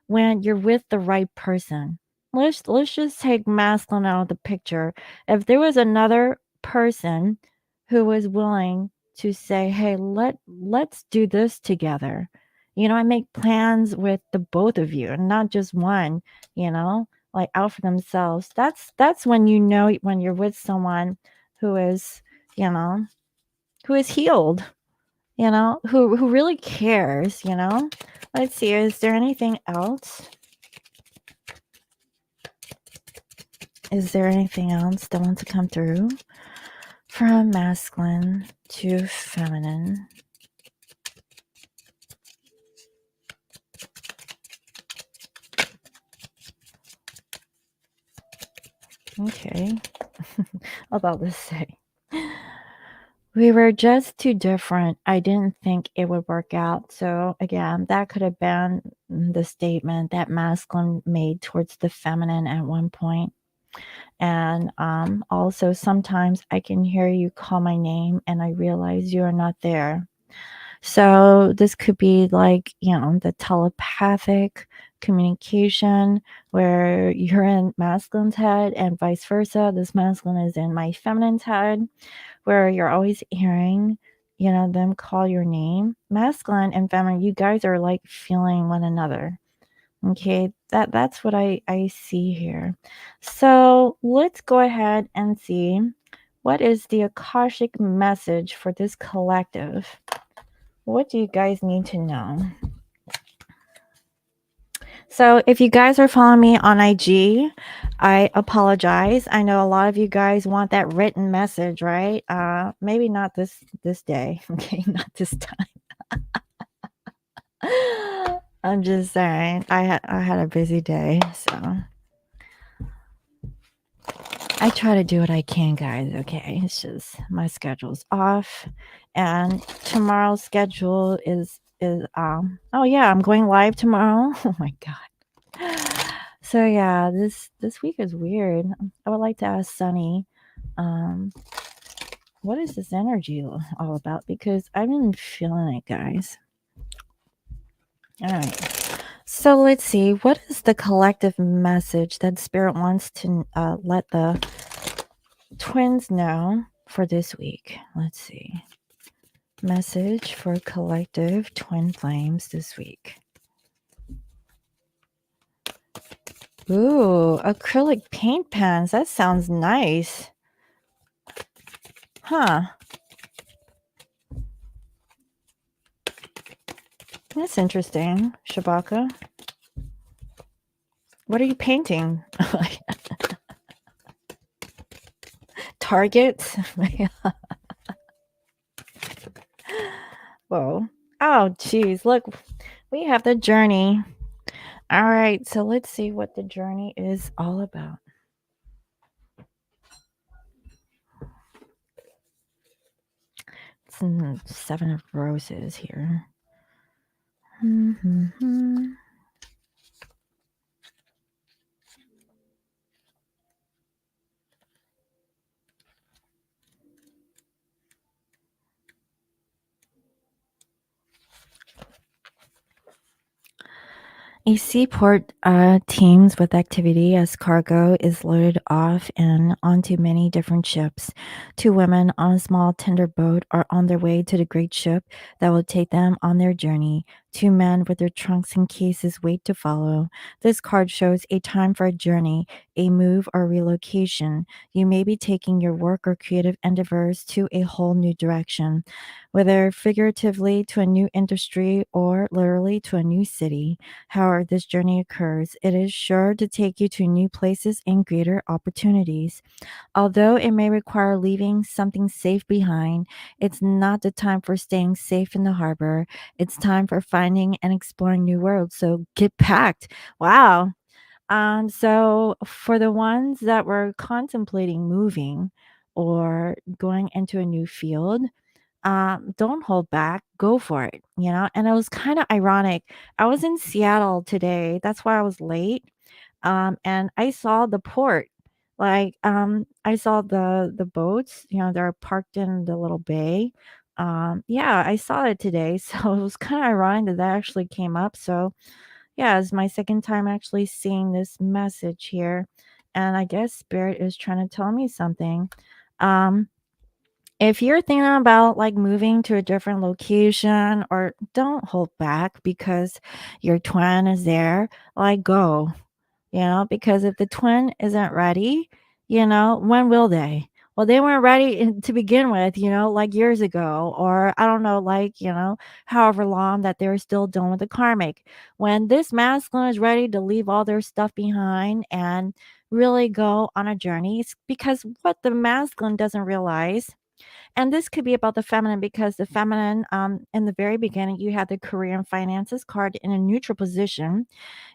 [SPEAKER 2] when you're with the right person. Let's just take masculine out of the picture. If there was another person who was willing to say, "Hey, let's do this together." I make plans with the both of you and not just one, like out for themselves. That's when when you're with someone who is you know, who is healed, who really cares. Let's see, is there anything else? Is there anything else that wants to come through from masculine to feminine? Okay. About to say. We were just too different. I didn't think it would work out. So, again, that could have been the statement that masculine made towards the feminine at one point. And also, sometimes I can hear you call my name and I realize you are not there. So, this could be like, the telepathic communication where you're in masculine's head and vice versa. This masculine is in my feminine's head, where you're always hearing, them call your name. Masculine and feminine, you guys are like feeling one another. Okay, that's what I see here. So let's go ahead and see what is the Akashic message for this collective. What do you guys need to know? So if you guys are following me on IG, I apologize. I know a lot of you guys want that written message, right? Maybe not this day. Okay, not this time. I'm just saying. I had a busy day, so I try to do what I can, guys. Okay, it's just my schedule's off, and tomorrow's schedule is oh yeah, I'm going live tomorrow. Oh my god. So yeah, this week is weird. I would like to ask Sunny, what is this energy all about? Because I've been feeling it, guys. All right. So let's see. What is the collective message that Spirit wants to let the twins know for this week? Let's see. Message for collective twin flames this week. Ooh, acrylic paint pens. That sounds nice. Huh. That's interesting, Shabaka. What are you painting? Target? Whoa. Oh, geez. Look, we have the journey. All right. So let's see what the journey is all about. It's 7 of roses here. Mm-hmm. A seaport teems with activity as cargo is loaded off and onto many different ships. Two women on a small tender boat are on their way to the great ship that will take them on their journey. Two men with their trunks and cases wait to follow. This card shows a time for a journey, a move, or relocation. You may be taking your work or creative endeavors to a whole new direction, whether figuratively to a new industry or literally to a new city. However, this journey occurs, it is sure to take you to new places and greater opportunities. Although it may require leaving something safe behind, it's not the time for staying safe in the harbor. It's time for finding and exploring new worlds. So get packed. Wow. So for the ones that were contemplating moving or going into a new field, don't hold back, go for it, you know? And it was kind of ironic. I was in Seattle today. That's why I was late. And I saw the port. I saw the boats, you know, they're parked in the little bay. Yeah, I saw it today. So it was kind of ironic that that actually came up. So yeah, it's my second time actually seeing this message here. And I guess Spirit is trying to tell me something. Um, if you're thinking about like moving to a different location, or don't hold back because your twin is there, like go, you know, because if the twin isn't ready, you know, when will they? Well, they weren't ready to begin with, you know, like years ago, or I don't know, like, you know, however long that they're still dealing with the karmic. When this masculine is ready to leave all their stuff behind and really go on a journey, it's because what the masculine doesn't realize, and this could be about the feminine, because the feminine, in the very beginning, you had the career and finances card in a neutral position.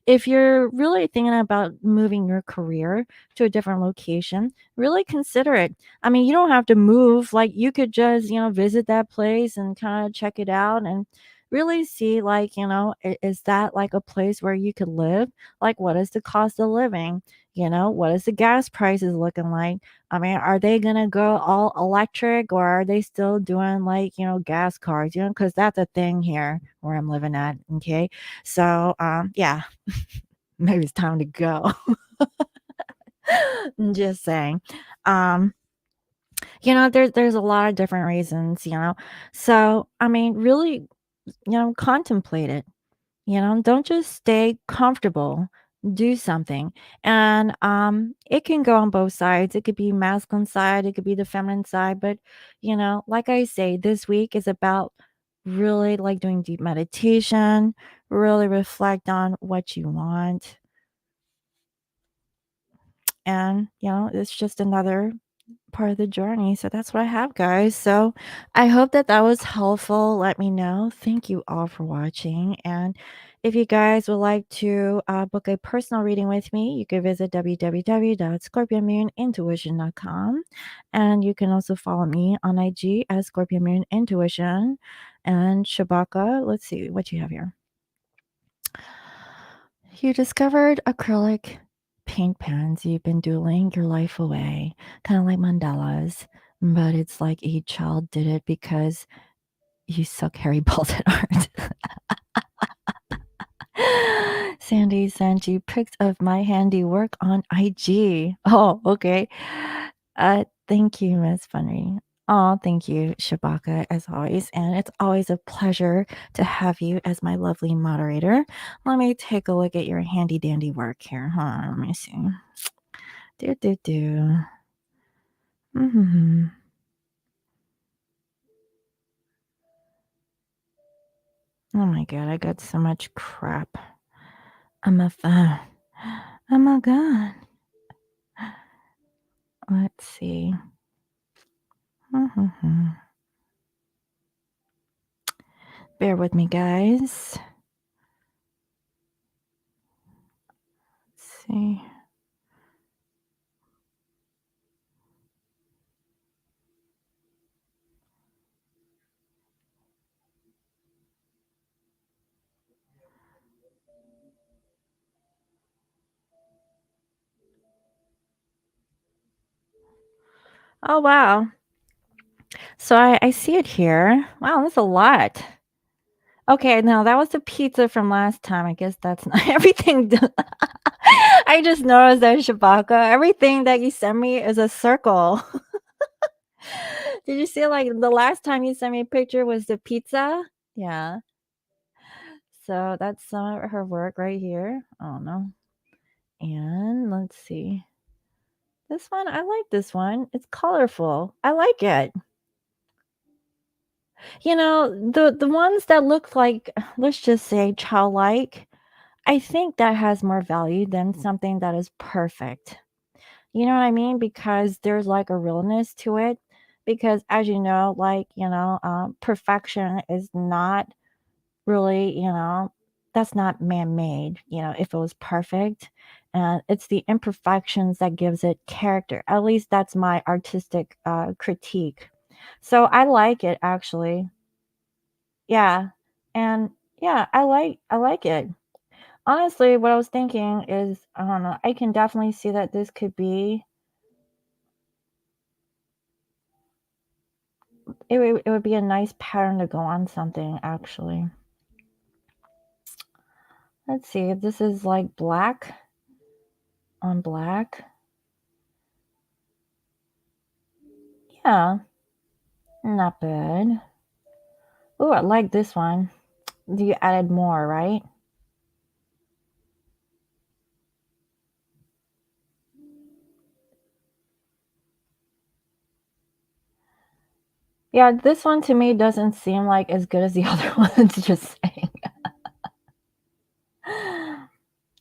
[SPEAKER 2] If you're really thinking about moving your career to a different location, really consider it. I mean, you don't have to move. Like, you could just, you know, visit that place and kind of check it out and really see, like, you know, is that like a place where you could live? Like, what is the cost of living? You know, what is the gas prices looking like? I mean, are they going to go all electric, or are they still doing like, you know, gas cars? You know, because that's a thing here where I'm living at. Okay. So, yeah, maybe it's time to go. Just saying. Um, you know, there's a lot of different reasons, you know. So, I mean, really, you know, contemplate it. You know, don't just stay comfortable. Do something. And it can go on both sides. It could be masculine side, it could be the feminine side, but you know, like I say, this week is about really like doing deep meditation, really reflect on what you want. And, you know, it's just another part of the journey. So that's what I have, guys. So I hope that that was helpful. Let me know. Thank you all for watching. And if you guys would like to book a personal reading with me, you can visit www.scorpionmoonintuition.com. And you can also follow me on IG as Scorpion Moon Intuition. And Shabaka, let's see what you have here. You discovered acrylic paint pens. You've been doodling your life away, kind of like mandalas, but it's like a child did it because you suck Harry balls at art. Sandy sent you pics of my handiwork on IG. Oh, okay. Thank you, Miss Funry. Oh, thank you, Shabaka, as always. And it's always a pleasure to have you as my lovely moderator. Let me take a look at your handy dandy work here. Hold on, let me see. Do. Mm-hmm. Oh my god, I got so much crap. Oh my god. Let's see. Mm-hmm. Bear with me, guys. Let's see. Oh, wow. So I see it here. Wow, that's a lot. Okay, now that was the pizza from last time. I guess that's not everything. I just noticed that Shabaka, everything that you sent me is a circle. Did you see, like, the last time you sent me a picture was the pizza? Yeah. So that's some of her work right here. I don't know. And let's see. This one, I like this one. It's colorful. I like it. You know, the ones that look like, let's just say childlike, I think that has more value than something that is perfect. You know what I mean? Because there's like a realness to it. Because as you know, like, perfection is not really, that's not man-made, if it was perfect. And it's the imperfections that gives it character. At least that's my artistic critique. So I like it actually. Yeah. And yeah, I like it. Honestly, what I was thinking is, I don't know, I can definitely see that this could be it would be a nice pattern to go on something actually. Let's see, this is like black on black. Yeah, not bad. Oh, I like this one. You added more, right? Yeah, this one to me doesn't seem like as good as the other ones, just saying.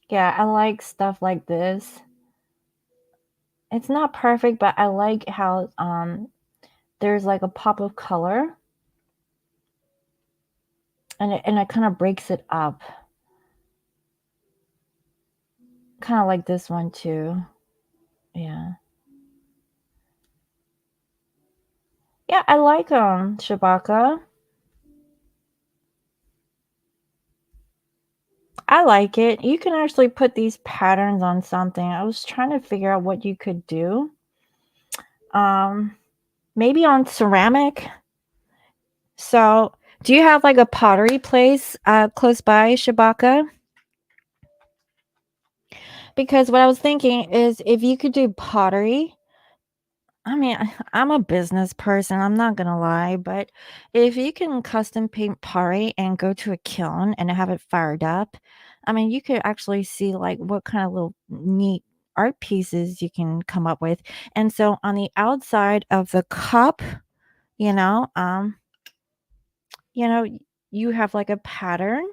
[SPEAKER 2] Yeah, I like stuff like this. It's not perfect, but I like how there's like a pop of color and it kind of breaks it up. Kind of like this one too. Yeah. Yeah, I like Shabaka. I like it. You can actually put these patterns on something. I was trying to figure out what you could do. Um, maybe on ceramic. So, do you have like a pottery place close by, Shabaka? Because what I was thinking is if you could do pottery, I mean, I'm a business person, I'm not gonna lie, but if you can custom paint pottery and go to a kiln and have it fired up, I mean, you could actually see like what kind of little neat art pieces you can come up with. And so on the outside of the cup, you know, um, you know, you have like a pattern.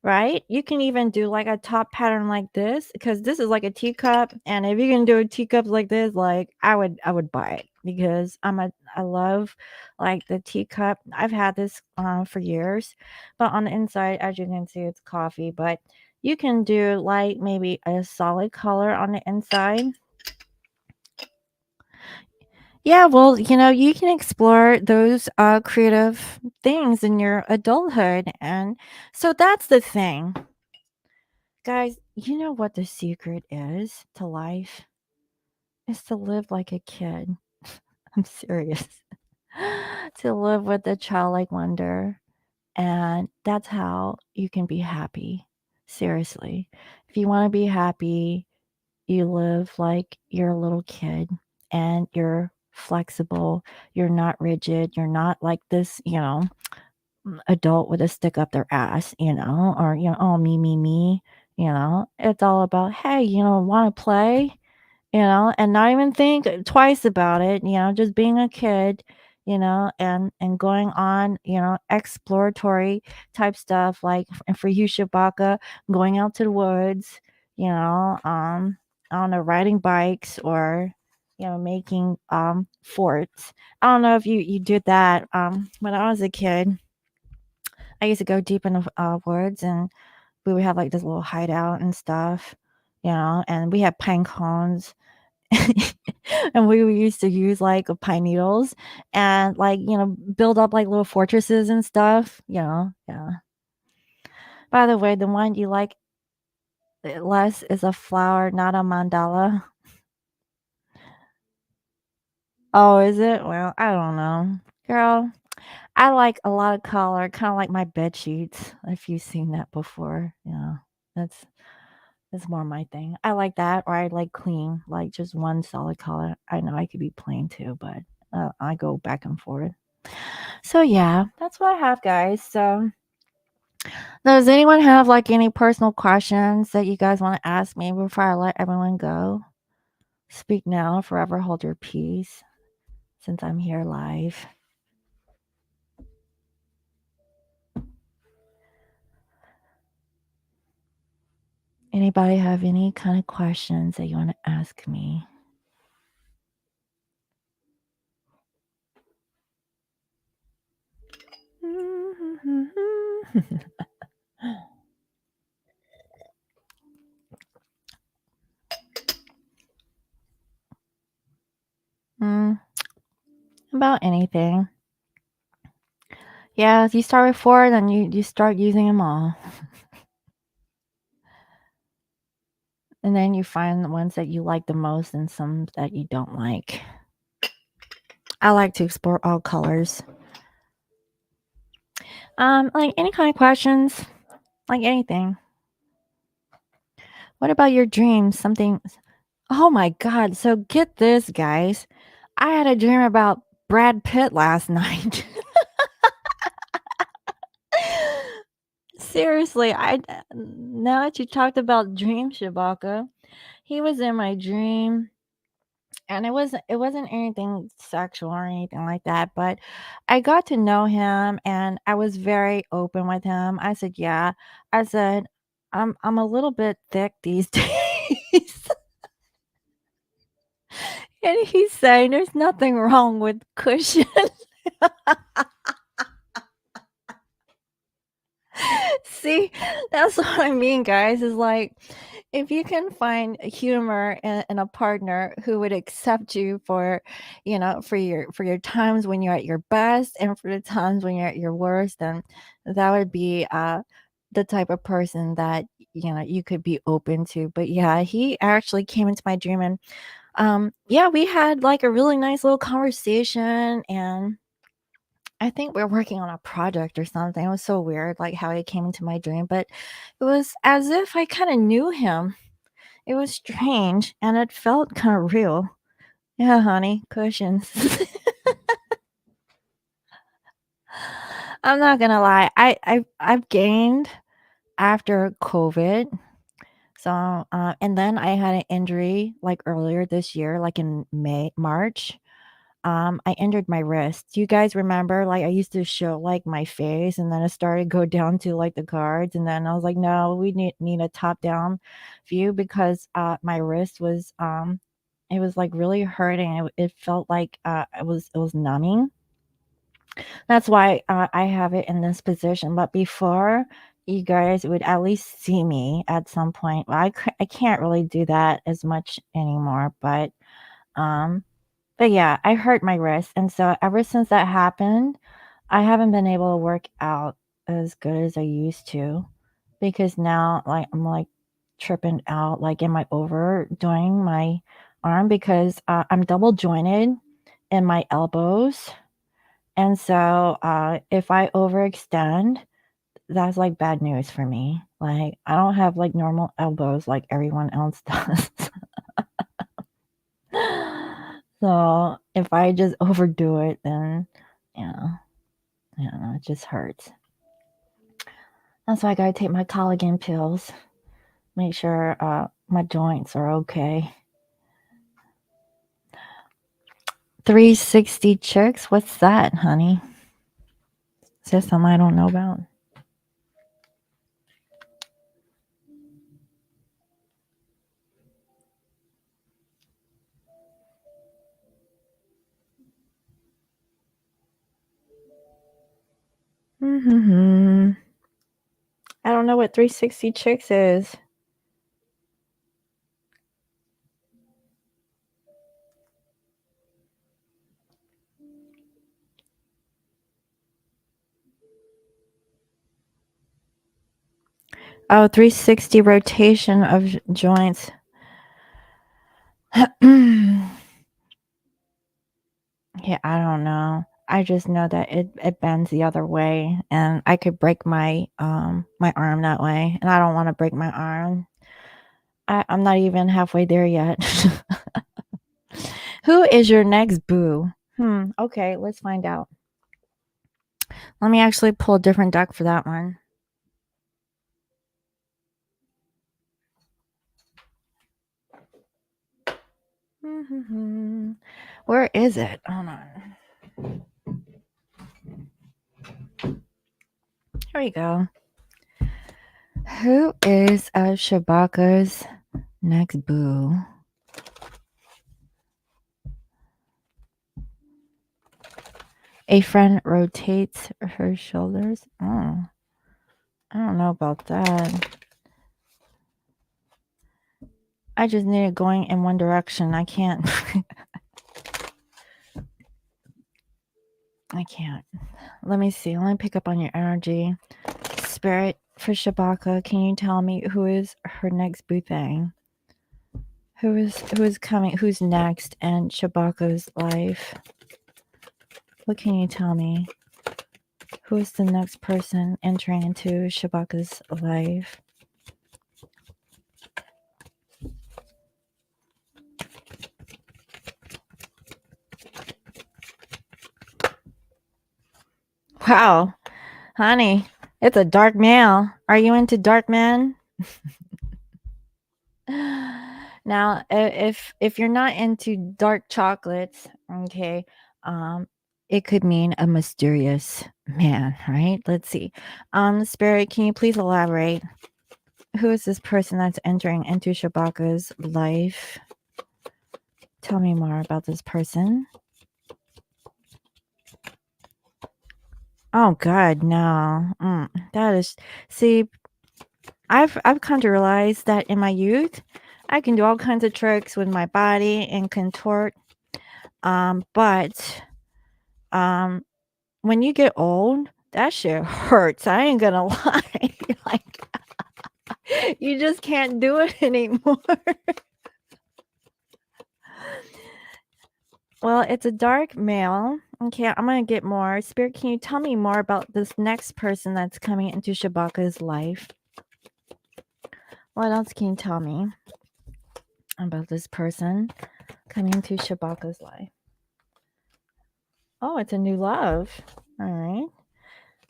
[SPEAKER 2] Right? You can even do like a top pattern like this because this is like a teacup, and if you can do a teacup like this, like I would buy it because I love like the teacup. I've had this for years, but on the inside, as you can see, it's coffee. But you can do like maybe a solid color on the inside. Yeah, well, you can explore those creative things in your adulthood, and so that's the thing. Guys, you know what the secret is to life? Is to live like a kid. I'm serious. To live with the childlike wonder. And that's how you can be happy. Seriously. If you want to be happy, you live like you're a little kid and you're flexible. You're not rigid. You're not like this, adult with a stick up their ass, or, oh, me. It's all about, hey, want to play, and not even think twice about it, just being a kid, and going on, exploratory type stuff like for you, Shabaka, going out to the woods, I don't know, riding bikes or, making forts. I don't know if you did that when I was a kid. I used to go deep in the woods and we would have like this little hideout and stuff, and we had pine cones. And we used to use like pine needles and like, build up like little fortresses and stuff, yeah. By the way, the one you like less is a flower, not a mandala. Oh, is it? Well, I don't know. Girl, I like a lot of color, kind of like my bed sheets. If you've seen that before, yeah, that's more my thing. I like that, or I like clean, like just one solid color. I know I could be plain too, but I go back and forth. So yeah, that's what I have, guys. So does anyone have like any personal questions that you guys want to ask me before I let everyone go? Speak now, forever hold your peace, since I'm here live. Anybody have any kind of questions that you want to ask me? About anything. Yeah, if you start with 4, then you start using them all. And then you find the ones that you like the most and some that you don't like. I like to explore all colors. Like any kind of questions, like anything. What about your dreams? Something. Oh my God. So get this, guys. I had a dream about Brad Pitt last night. Seriously, now that you talked about dream, Shabaka, he was in my dream, and it wasn't anything sexual or anything like that, but I got to know him, and I was very open with him. I said, "Yeah," I said, "I'm a little bit thick these days," and he's saying, "There's nothing wrong with cushion." See, that's what I mean, guys. Is like if you can find humor in a partner who would accept you for, for your times when you're at your best and for the times when you're at your worst, then that would be the type of person that you could be open to. But yeah, he actually came into my dream, and yeah, we had like a really nice little conversation, and I think we're working on a project or something. It was so weird, like how he came into my dream, but it was as if I kind of knew him. It was strange and it felt kind of real. Yeah, honey, cushions. I'm not gonna lie. I've gained after COVID. So and then I had an injury like earlier this year, like in March. I injured my wrist. Do you guys remember? Like I used to show like my face, and then it started to go down to like the cards, and then I was like, no, we need a top down view because my wrist was it was like really hurting. It felt like it was numbing. That's why I have it in this position. But before, you guys would at least see me at some point. Well, I can't really do that as much anymore, um but yeah, I hurt my wrist, and so ever since that happened, I haven't been able to work out as good as I used to because now, like, I'm like tripping out, like, am I overdoing my arm because I'm double jointed in my elbows, and so if I overextend, that's like bad news for me. Like, I don't have like normal elbows like everyone else does. So if I just overdo it, then yeah, it just hurts. That's why I gotta take my collagen pills. Make sure my joints are okay. 360 chicks? What's that, honey? Is there something I don't know about? Mm-hmm. I don't know what 360 chicks is. Oh, 360 rotation of joints. Yeah, I don't know. I just know that it bends the other way, and I could break my my arm that way, and I don't want to break my arm. I'm not even halfway there yet. Who is your next boo? Okay, let's find out. Let me actually pull a different deck for that one. Where is it? Hold on. Here we go. Who is Shabaka's next boo? A friend rotates her shoulders. Oh, I don't know about that. I just need it going in one direction. I can't. I can't. Let me see. Let me pick up on your energy. Spirit for Shabaka, can you tell me who is her next boo thing? Who is coming? Who's next in Shabaka's life? What can you tell me? Who is the next person entering into Shabaka's life? Wow, honey, it's a dark male. Are you into dark men? Now, if you're not into dark chocolates, okay, it could mean a mysterious man, right? Let's see. Spirit, can you please elaborate? Who is this person that's entering into Shabaka's life? Tell me more about this person. Oh God, no. That is, see, I've come to realize that in my youth, I can do all kinds of tricks with my body and contort. But when you get old, that shit hurts. I ain't gonna lie. Like, you just can't do it anymore. Well, it's a dark male. Okay, I'm gonna get more. Spirit, can you tell me more about this next person that's coming into Shabaka's life? What else can you tell me about this person coming into Shabaka's life? Oh, it's a new love. All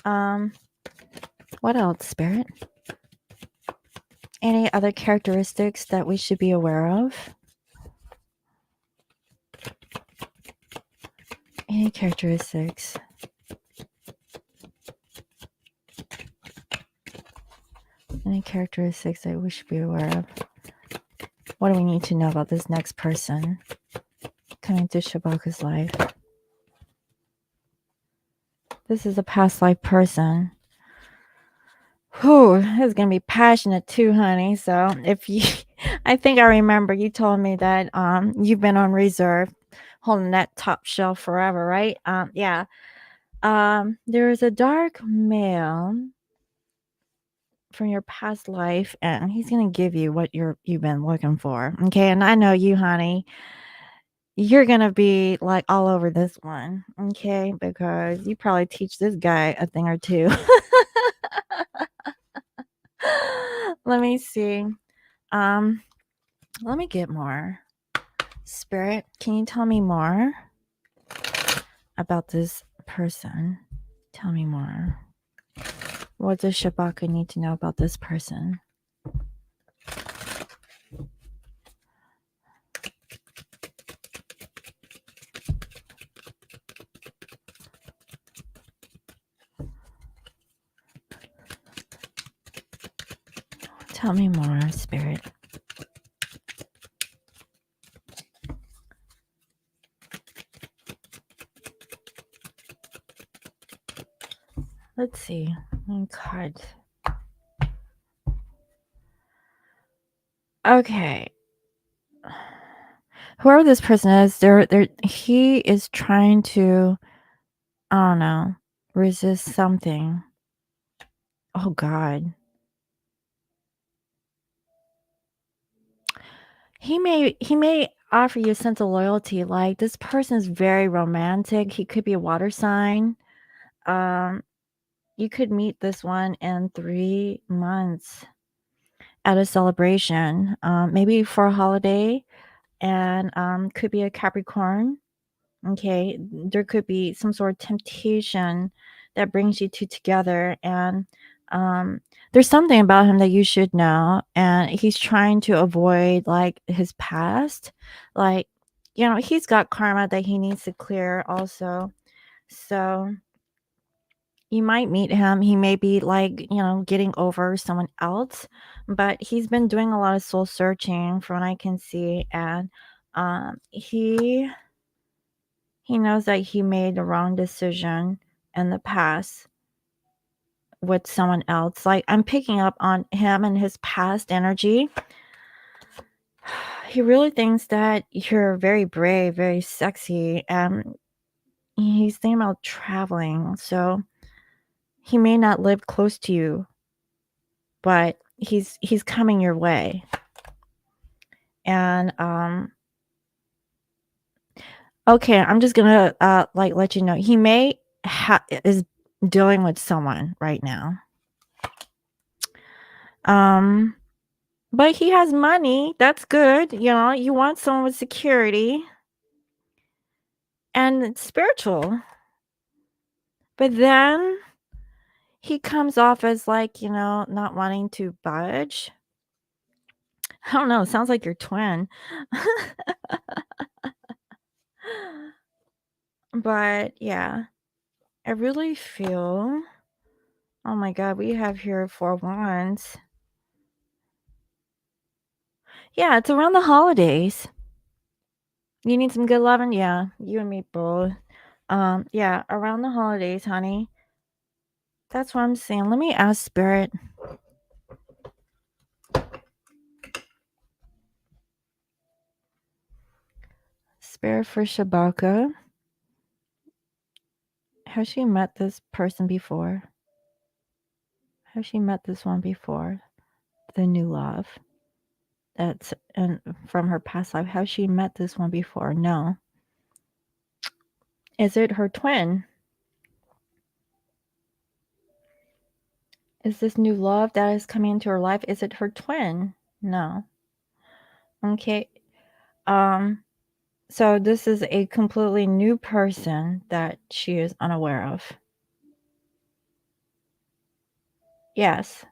[SPEAKER 2] right. What else, Spirit? Any other characteristics that we should be aware of? Any characteristics? Any characteristics that we should be aware of? What do we need to know about this next person coming to Shabaka's life? This is a past life person. Whew, this is going to be passionate too, honey. So if you, I think I remember you told me that you've been on reserve, holding that top shelf forever, right? Yeah. There is a dark male from your past life, and he's going to give you what you've been looking for. Okay, and I know you, honey. You're going to be like all over this one, okay? Because you probably teach this guy a thing or two. Let me see. Let me get more. Spirit, can you tell me more about this person? Tell me more. What does Shabaka need to know about this person? Tell me more, Spirit. Let's see. Oh, God. Okay. Whoever this person is, he is trying to, I don't know, resist something. Oh God. He may offer you a sense of loyalty. Like, this person is very romantic. He could be a water sign. You could meet this one in 3 months at a celebration, maybe for a holiday, and could be a Capricorn. Okay, there could be some sort of temptation that brings you two together, and there's something about him that you should know, and he's trying to avoid like his past. Like, he's got karma that he needs to clear also. So you might meet him. He may be like, getting over someone else, but he's been doing a lot of soul searching from what I can see, and he knows that he made the wrong decision in the past with someone else. Like, I'm picking up on him and his past energy. He really thinks that you're very brave, very sexy, and he's thinking about traveling. So he may not live close to you, but he's coming your way. And okay, I'm just gonna let you know, he may is dealing with someone right now. But he has money. That's good. You want someone with security and spiritual. But then he comes off as like, not wanting to budge. I don't know. It sounds like your twin. But yeah, I really feel. Oh my God, we have here 4 wands. Yeah, it's around the holidays. You need some good loving? Yeah, you and me both. Yeah, around the holidays, honey. That's what I'm saying. Let me ask Spirit. Spirit for Shabaka. Has she met this person before? Has she met this one before? The new love. That's from her past life. Has she met this one before? No. Is it her twin? Is this new love that is coming into her life? Is it her twin? No. Okay. So this is a completely new person that she is unaware of. Yes.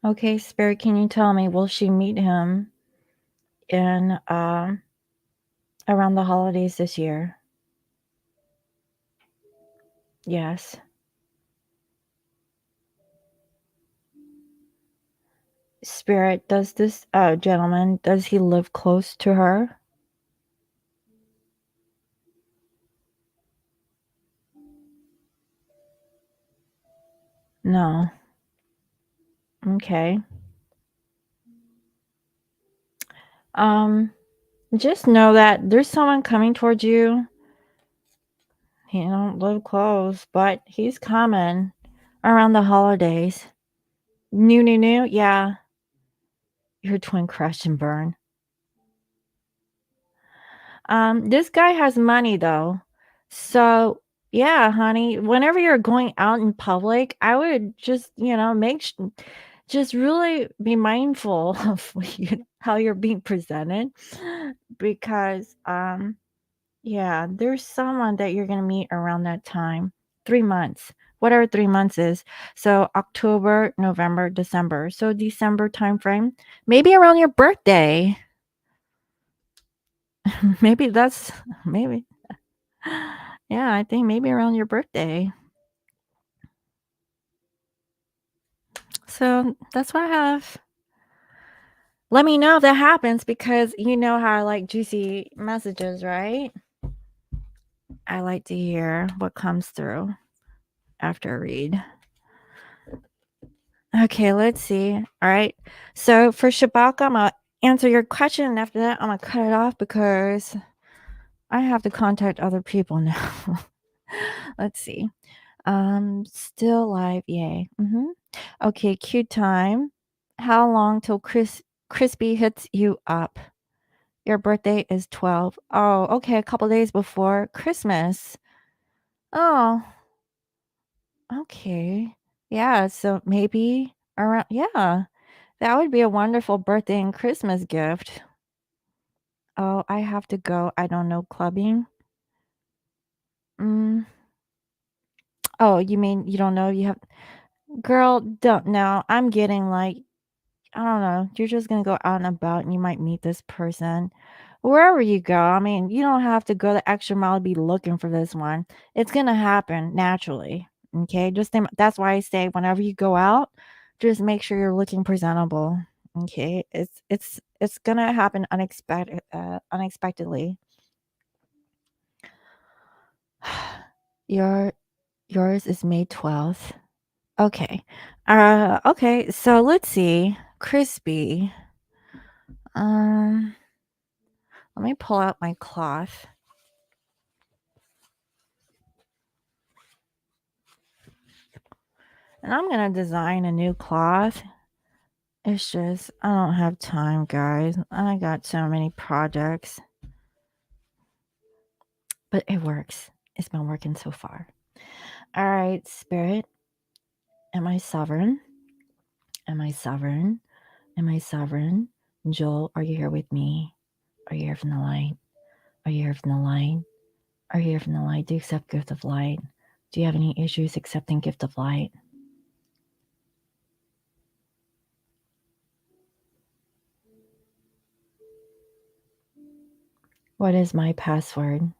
[SPEAKER 2] Okay, Spirit, can you tell me, will she meet him in around the holidays this year? Yes. Spirit, does this gentleman, does he live close to her? No. Okay. Just know that there's someone coming towards you. He don't live close, but he's coming around the holidays. New. Yeah. Your twin crash and burn. This guy has money though. So yeah, honey, whenever you're going out in public, I would just, just really be mindful of how you're being presented, because yeah, there's someone that you're going to meet around that time. 3 months. Whatever 3 months is. So October, November, December. So December timeframe, maybe around your birthday. maybe. Yeah, I think maybe around your birthday. So that's what I have. Let me know if that happens, because you know how I like juicy messages, right? I like to hear what comes through after a read. Okay, let's see. All right. So for Shabaka, I'm going to answer your question, and after that, I'm going to cut it off because I have to contact other people now. Let's see. Still live. Yay. Okay, cue time. How long till Crispy hits you up? Your birthday is 12. Oh, okay, a couple days before Christmas. Oh, okay. Yeah, so maybe around, yeah, that would be a wonderful birthday and Christmas gift. Oh, I have to go. I don't know, clubbing? Mm. Oh, you mean you don't know you have girl, don't know. I'm getting like, I don't know, you're just gonna go out and about and you might meet this person. Wherever you go, I mean, you don't have to go the extra mile to be looking for this one. It's gonna happen naturally. Okay. That's why I say whenever you go out, just make sure you're looking presentable. Okay. It's gonna happen unexpectedly. Your yours is May 12th. Okay. Okay, so let's see. Crispy. Um, Let me pull out my cloth. And I'm gonna design a new cloth. It's just I don't have time, guys. I got so many projects. But it works. It's been working so far. All right, Spirit. Am I sovereign? Am I sovereign? Am I sovereign? Joel, are you here with me? Are you here from the light? Are you here from the light? Are you here from the light? Do you accept gift of light? Do you have any issues accepting gift of light? What is my password?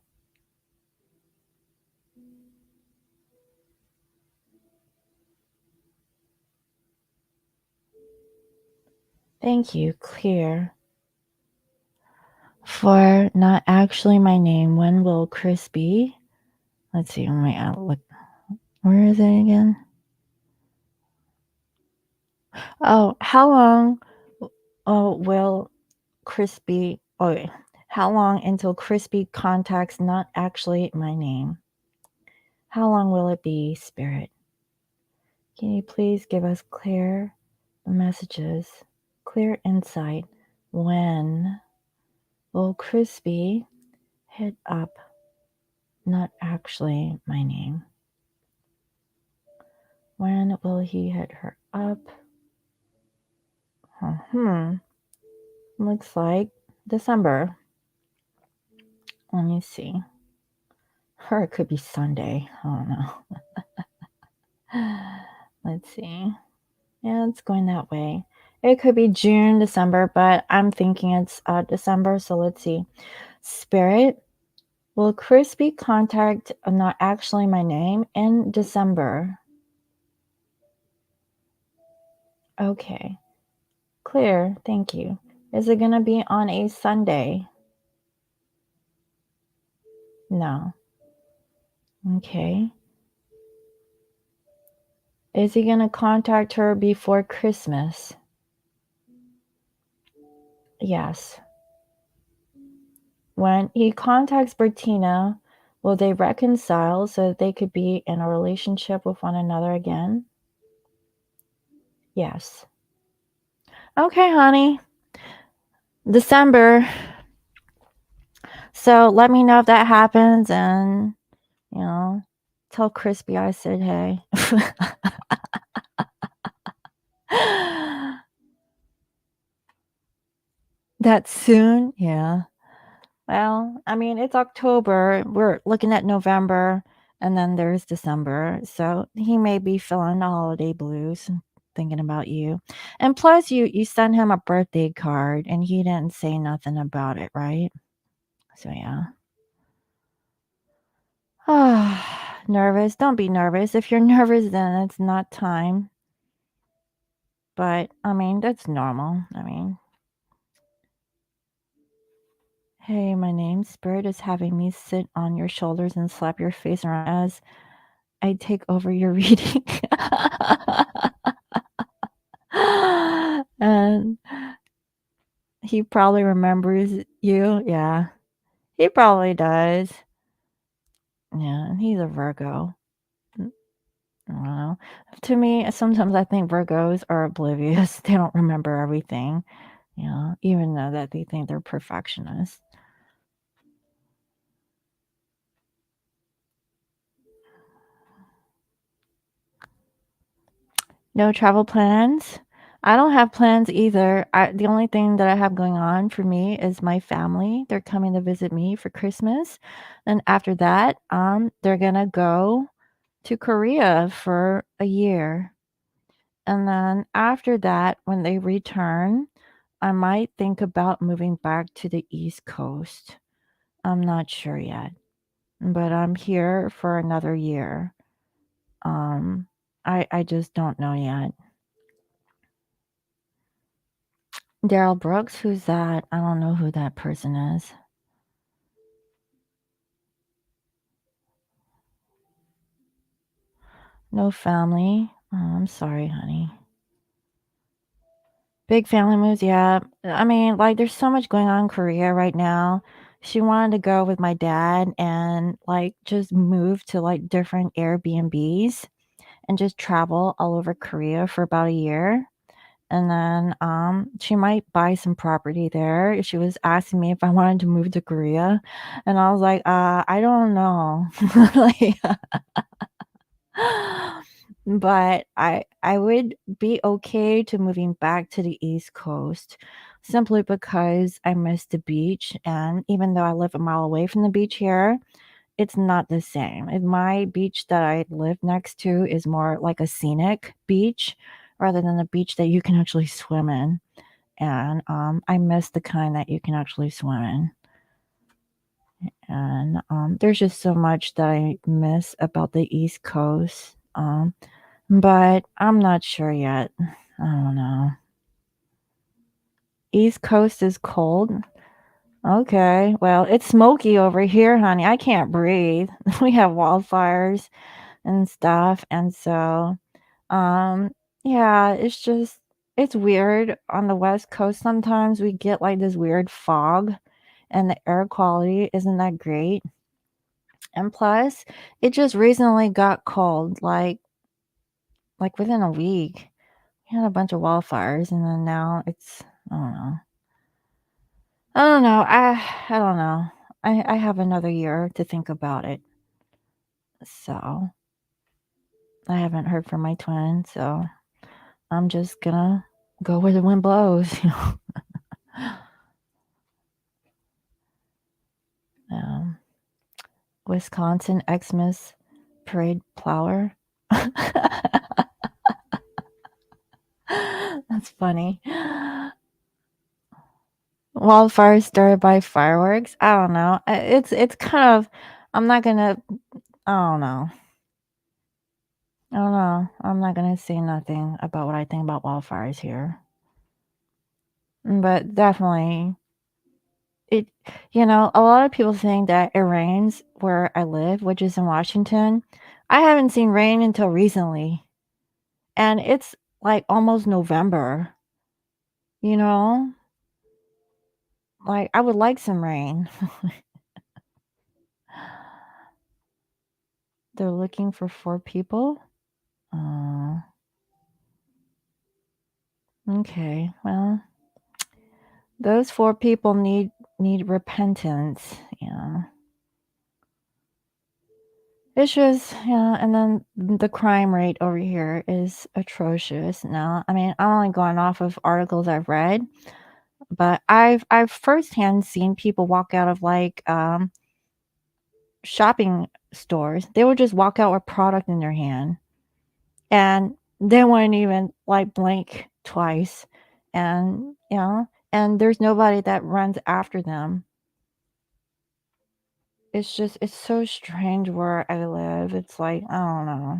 [SPEAKER 2] Thank you, clear. For not actually my name, when will Chris be? Let's see, my outlook. Where is it again? Oh, how long will Crispy? Oh, wait. How long until Crispy contacts not actually my name? How long will it be, Spirit? Can you please give us clear messages, clear insight? When will Crispy hit up not actually my name? When will he hit her up? Looks like December. Let me see. Or it could be Sunday. I don't know. Let's see. Yeah, it's going that way. It could be June, December, but I'm thinking it's December. So let's see. Spirit, will Crispy contact not actually my name in December? Okay. Clear. Thank you. Is it going to be on a Sunday? No. Okay. Is he going to contact her before Christmas? Yes. When he contacts Bertina, will they reconcile so that they could be in a relationship with one another again? Yes. Okay, honey. December. So let me know if that happens and, tell Crispy I said hey. That soon? Yeah. Well, I mean, it's October. We're looking at November, and then there's December. So he may be feeling the holiday blues, thinking about you. And plus, you sent him a birthday card, and he didn't say nothing about it, right? So yeah. Ah, nervous. Don't be nervous. If you're nervous, then it's not time. But I mean, that's normal. I mean, hey, my name Spirit is having me sit on your shoulders and slap your face around as I take over your reading. And he probably remembers you. Yeah, he probably does. Yeah, he's a Virgo. I don't know. To me, sometimes I think Virgos are oblivious. They don't remember everything. you know, even though that they think they're perfectionists. No travel plans. I don't have plans either. The only thing that I have going on for me is my family. They're coming to visit me for Christmas. And after that, they're gonna go to Korea for a year. And then after that, when they return, I might think about moving back to the East Coast. I'm not sure yet, but I'm here for another year. I just don't know yet. Daryl Brooks, who's that? I don't know who that person is. No family. Oh, I'm sorry, honey. Big family moves, yeah. I mean, like, there's so much going on in Korea right now. She wanted to go with my dad and, like, just move to, like, different Airbnbs and just travel all over Korea for about a year. And then, she might buy some property there. She was asking me if I wanted to move to Korea, and I was like, I don't know." Like, but I would be okay to moving back to the East Coast simply because I miss the beach, and even though I live a mile away from the beach here, it's not the same. My beach that I live next to is more like a scenic beach rather than a beach that you can actually swim in, and, I miss the kind that you can actually swim in. And, there's just so much that I miss about the East Coast, but I'm not sure yet. I don't know. East Coast is cold? Okay, well, it's smoky over here, honey. I can't breathe. We have wildfires and stuff, and so, um, yeah, it's weird on the West Coast sometimes we get, like, this weird fog, and the air quality isn't that great, and plus, it just recently got cold, like, within a week. We had a bunch of wildfires, and then now it's I don't know. I don't know, I don't know. I have another year to think about it. So, I haven't heard from my twin, so I'm just gonna go where the wind blows, you know? Um, Wisconsin Xmas parade plower. That's funny. Wildfires started by fireworks? I don't know. It's kind of I'm not gonna I don't know. I don't know. I'm not gonna say nothing about what I think about wildfires here. But definitely it a lot of people think that it rains where I live, which is in Washington. I haven't seen rain until recently, and it's, like, almost November, you know? Like, I would like some rain. They're looking for 4 people? Oh, okay. Well, those 4 people need repentance, you know? It's just and then the crime rate over here is atrocious now. I mean, I'm only going off of articles I've read, but I've firsthand seen people walk out of, like, shopping stores. They would just walk out with product in their hand, and they wouldn't even, like, blink twice, and, and there's nobody that runs after them. It's so strange where I live. It's like, I don't know.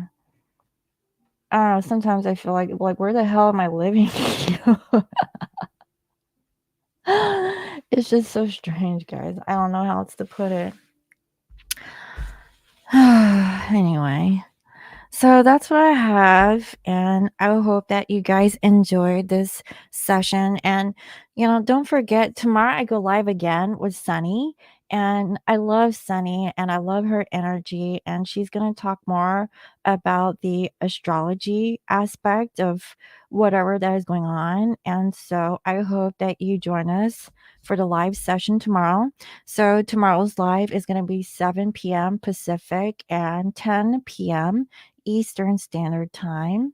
[SPEAKER 2] I don't know, sometimes I feel like, where the hell am I living? It's just so strange, guys. I don't know how else to put it. Anyway, so that's what I have, and I hope that you guys enjoyed this session. And don't forget, tomorrow I go live again with Sunny, And I love Sunny and I love her energy. And she's going to talk more about the astrology aspect of whatever that is going on. And so I hope that you join us for the live session tomorrow. So tomorrow's live is going to be 7 p.m. Pacific and 10 p.m. Eastern Standard Time.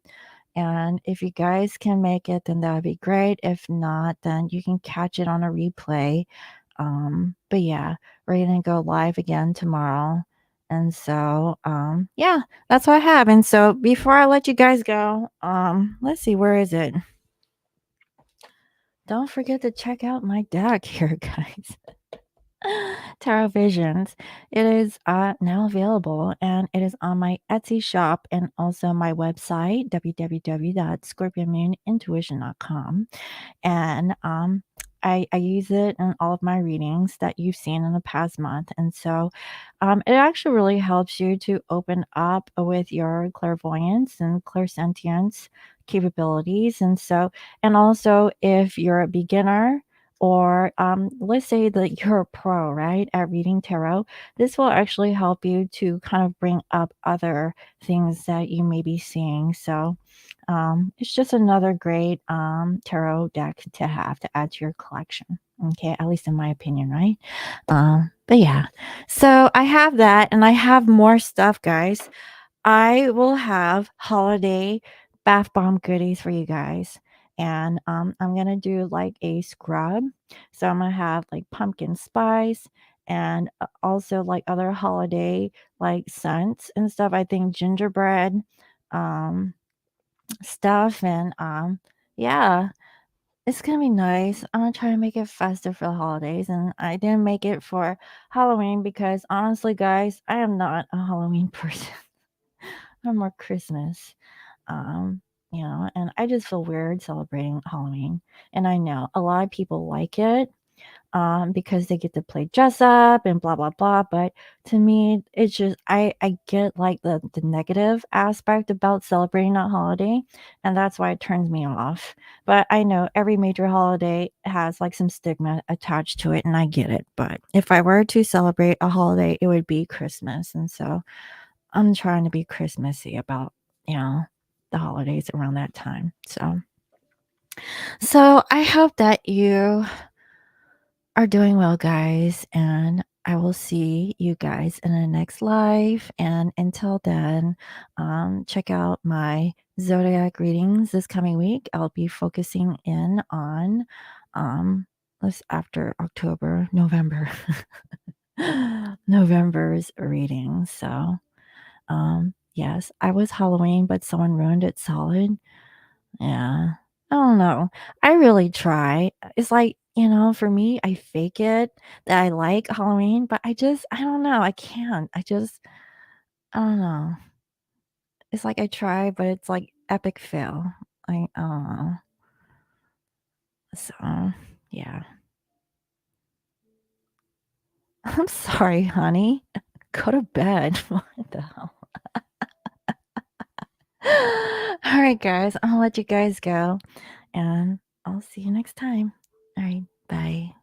[SPEAKER 2] And if you guys can make it, then that would be great. If not, then you can catch it on a replay. But yeah, we're going to go live again tomorrow. And so, yeah, that's what I have. And so before I let you guys go, let's see, where is it? Don't forget to check out my deck here, guys. Tarot Visions. It is now available and it is on my Etsy shop and also my website, www.scorpionmoonintuition.com. And I use it in all of my readings that you've seen in the past month. And so it actually really helps you to open up with your clairvoyance and clairsentience capabilities. And so, and also if you're a beginner, or let's say that you're a pro, right, at reading tarot, this will actually help you to kind of bring up other things that you may be seeing. So it's just another great tarot deck to have to add to your collection. Okay, at least in my opinion, right? But yeah, so I have that and I have more stuff, guys. I will have holiday bath bomb goodies for you guys. And I'm going to do like a scrub. So I'm going to have like pumpkin spice and also like other holiday like scents and stuff. I think gingerbread stuff. And yeah, it's going to be nice. I'm going to try to make it festive for the holidays. And I didn't make it for Halloween because honestly, guys, I am not a Halloween person. I'm more Christmas. Um, and I just feel weird celebrating Halloween. And I know a lot of people like it because they get to play dress up and blah blah blah. But to me, it's just I get like the negative aspect about celebrating that holiday, and that's why it turns me off. But I know every major holiday has like some stigma attached to it, and I get it. But if I were to celebrate a holiday, it would be Christmas, and so I'm trying to be Christmassy about the holidays around that time. So I hope that you are doing well, guys, and I will see you guys in the next live. And until then, check out my zodiac readings this coming week. I'll be focusing in on this after October, November, November's reading. So, yes, I was Halloween, but someone ruined it solid. Yeah. I don't know. I really try. It's like, for me, I fake it that I like Halloween, but I don't know. I can't. I don't know. It's like I try, but it's like epic fail. I don't know. So, yeah. I'm sorry, honey. Go to bed. What the hell? All right, guys. I'll let you guys go and I'll see you next time. All right. Bye.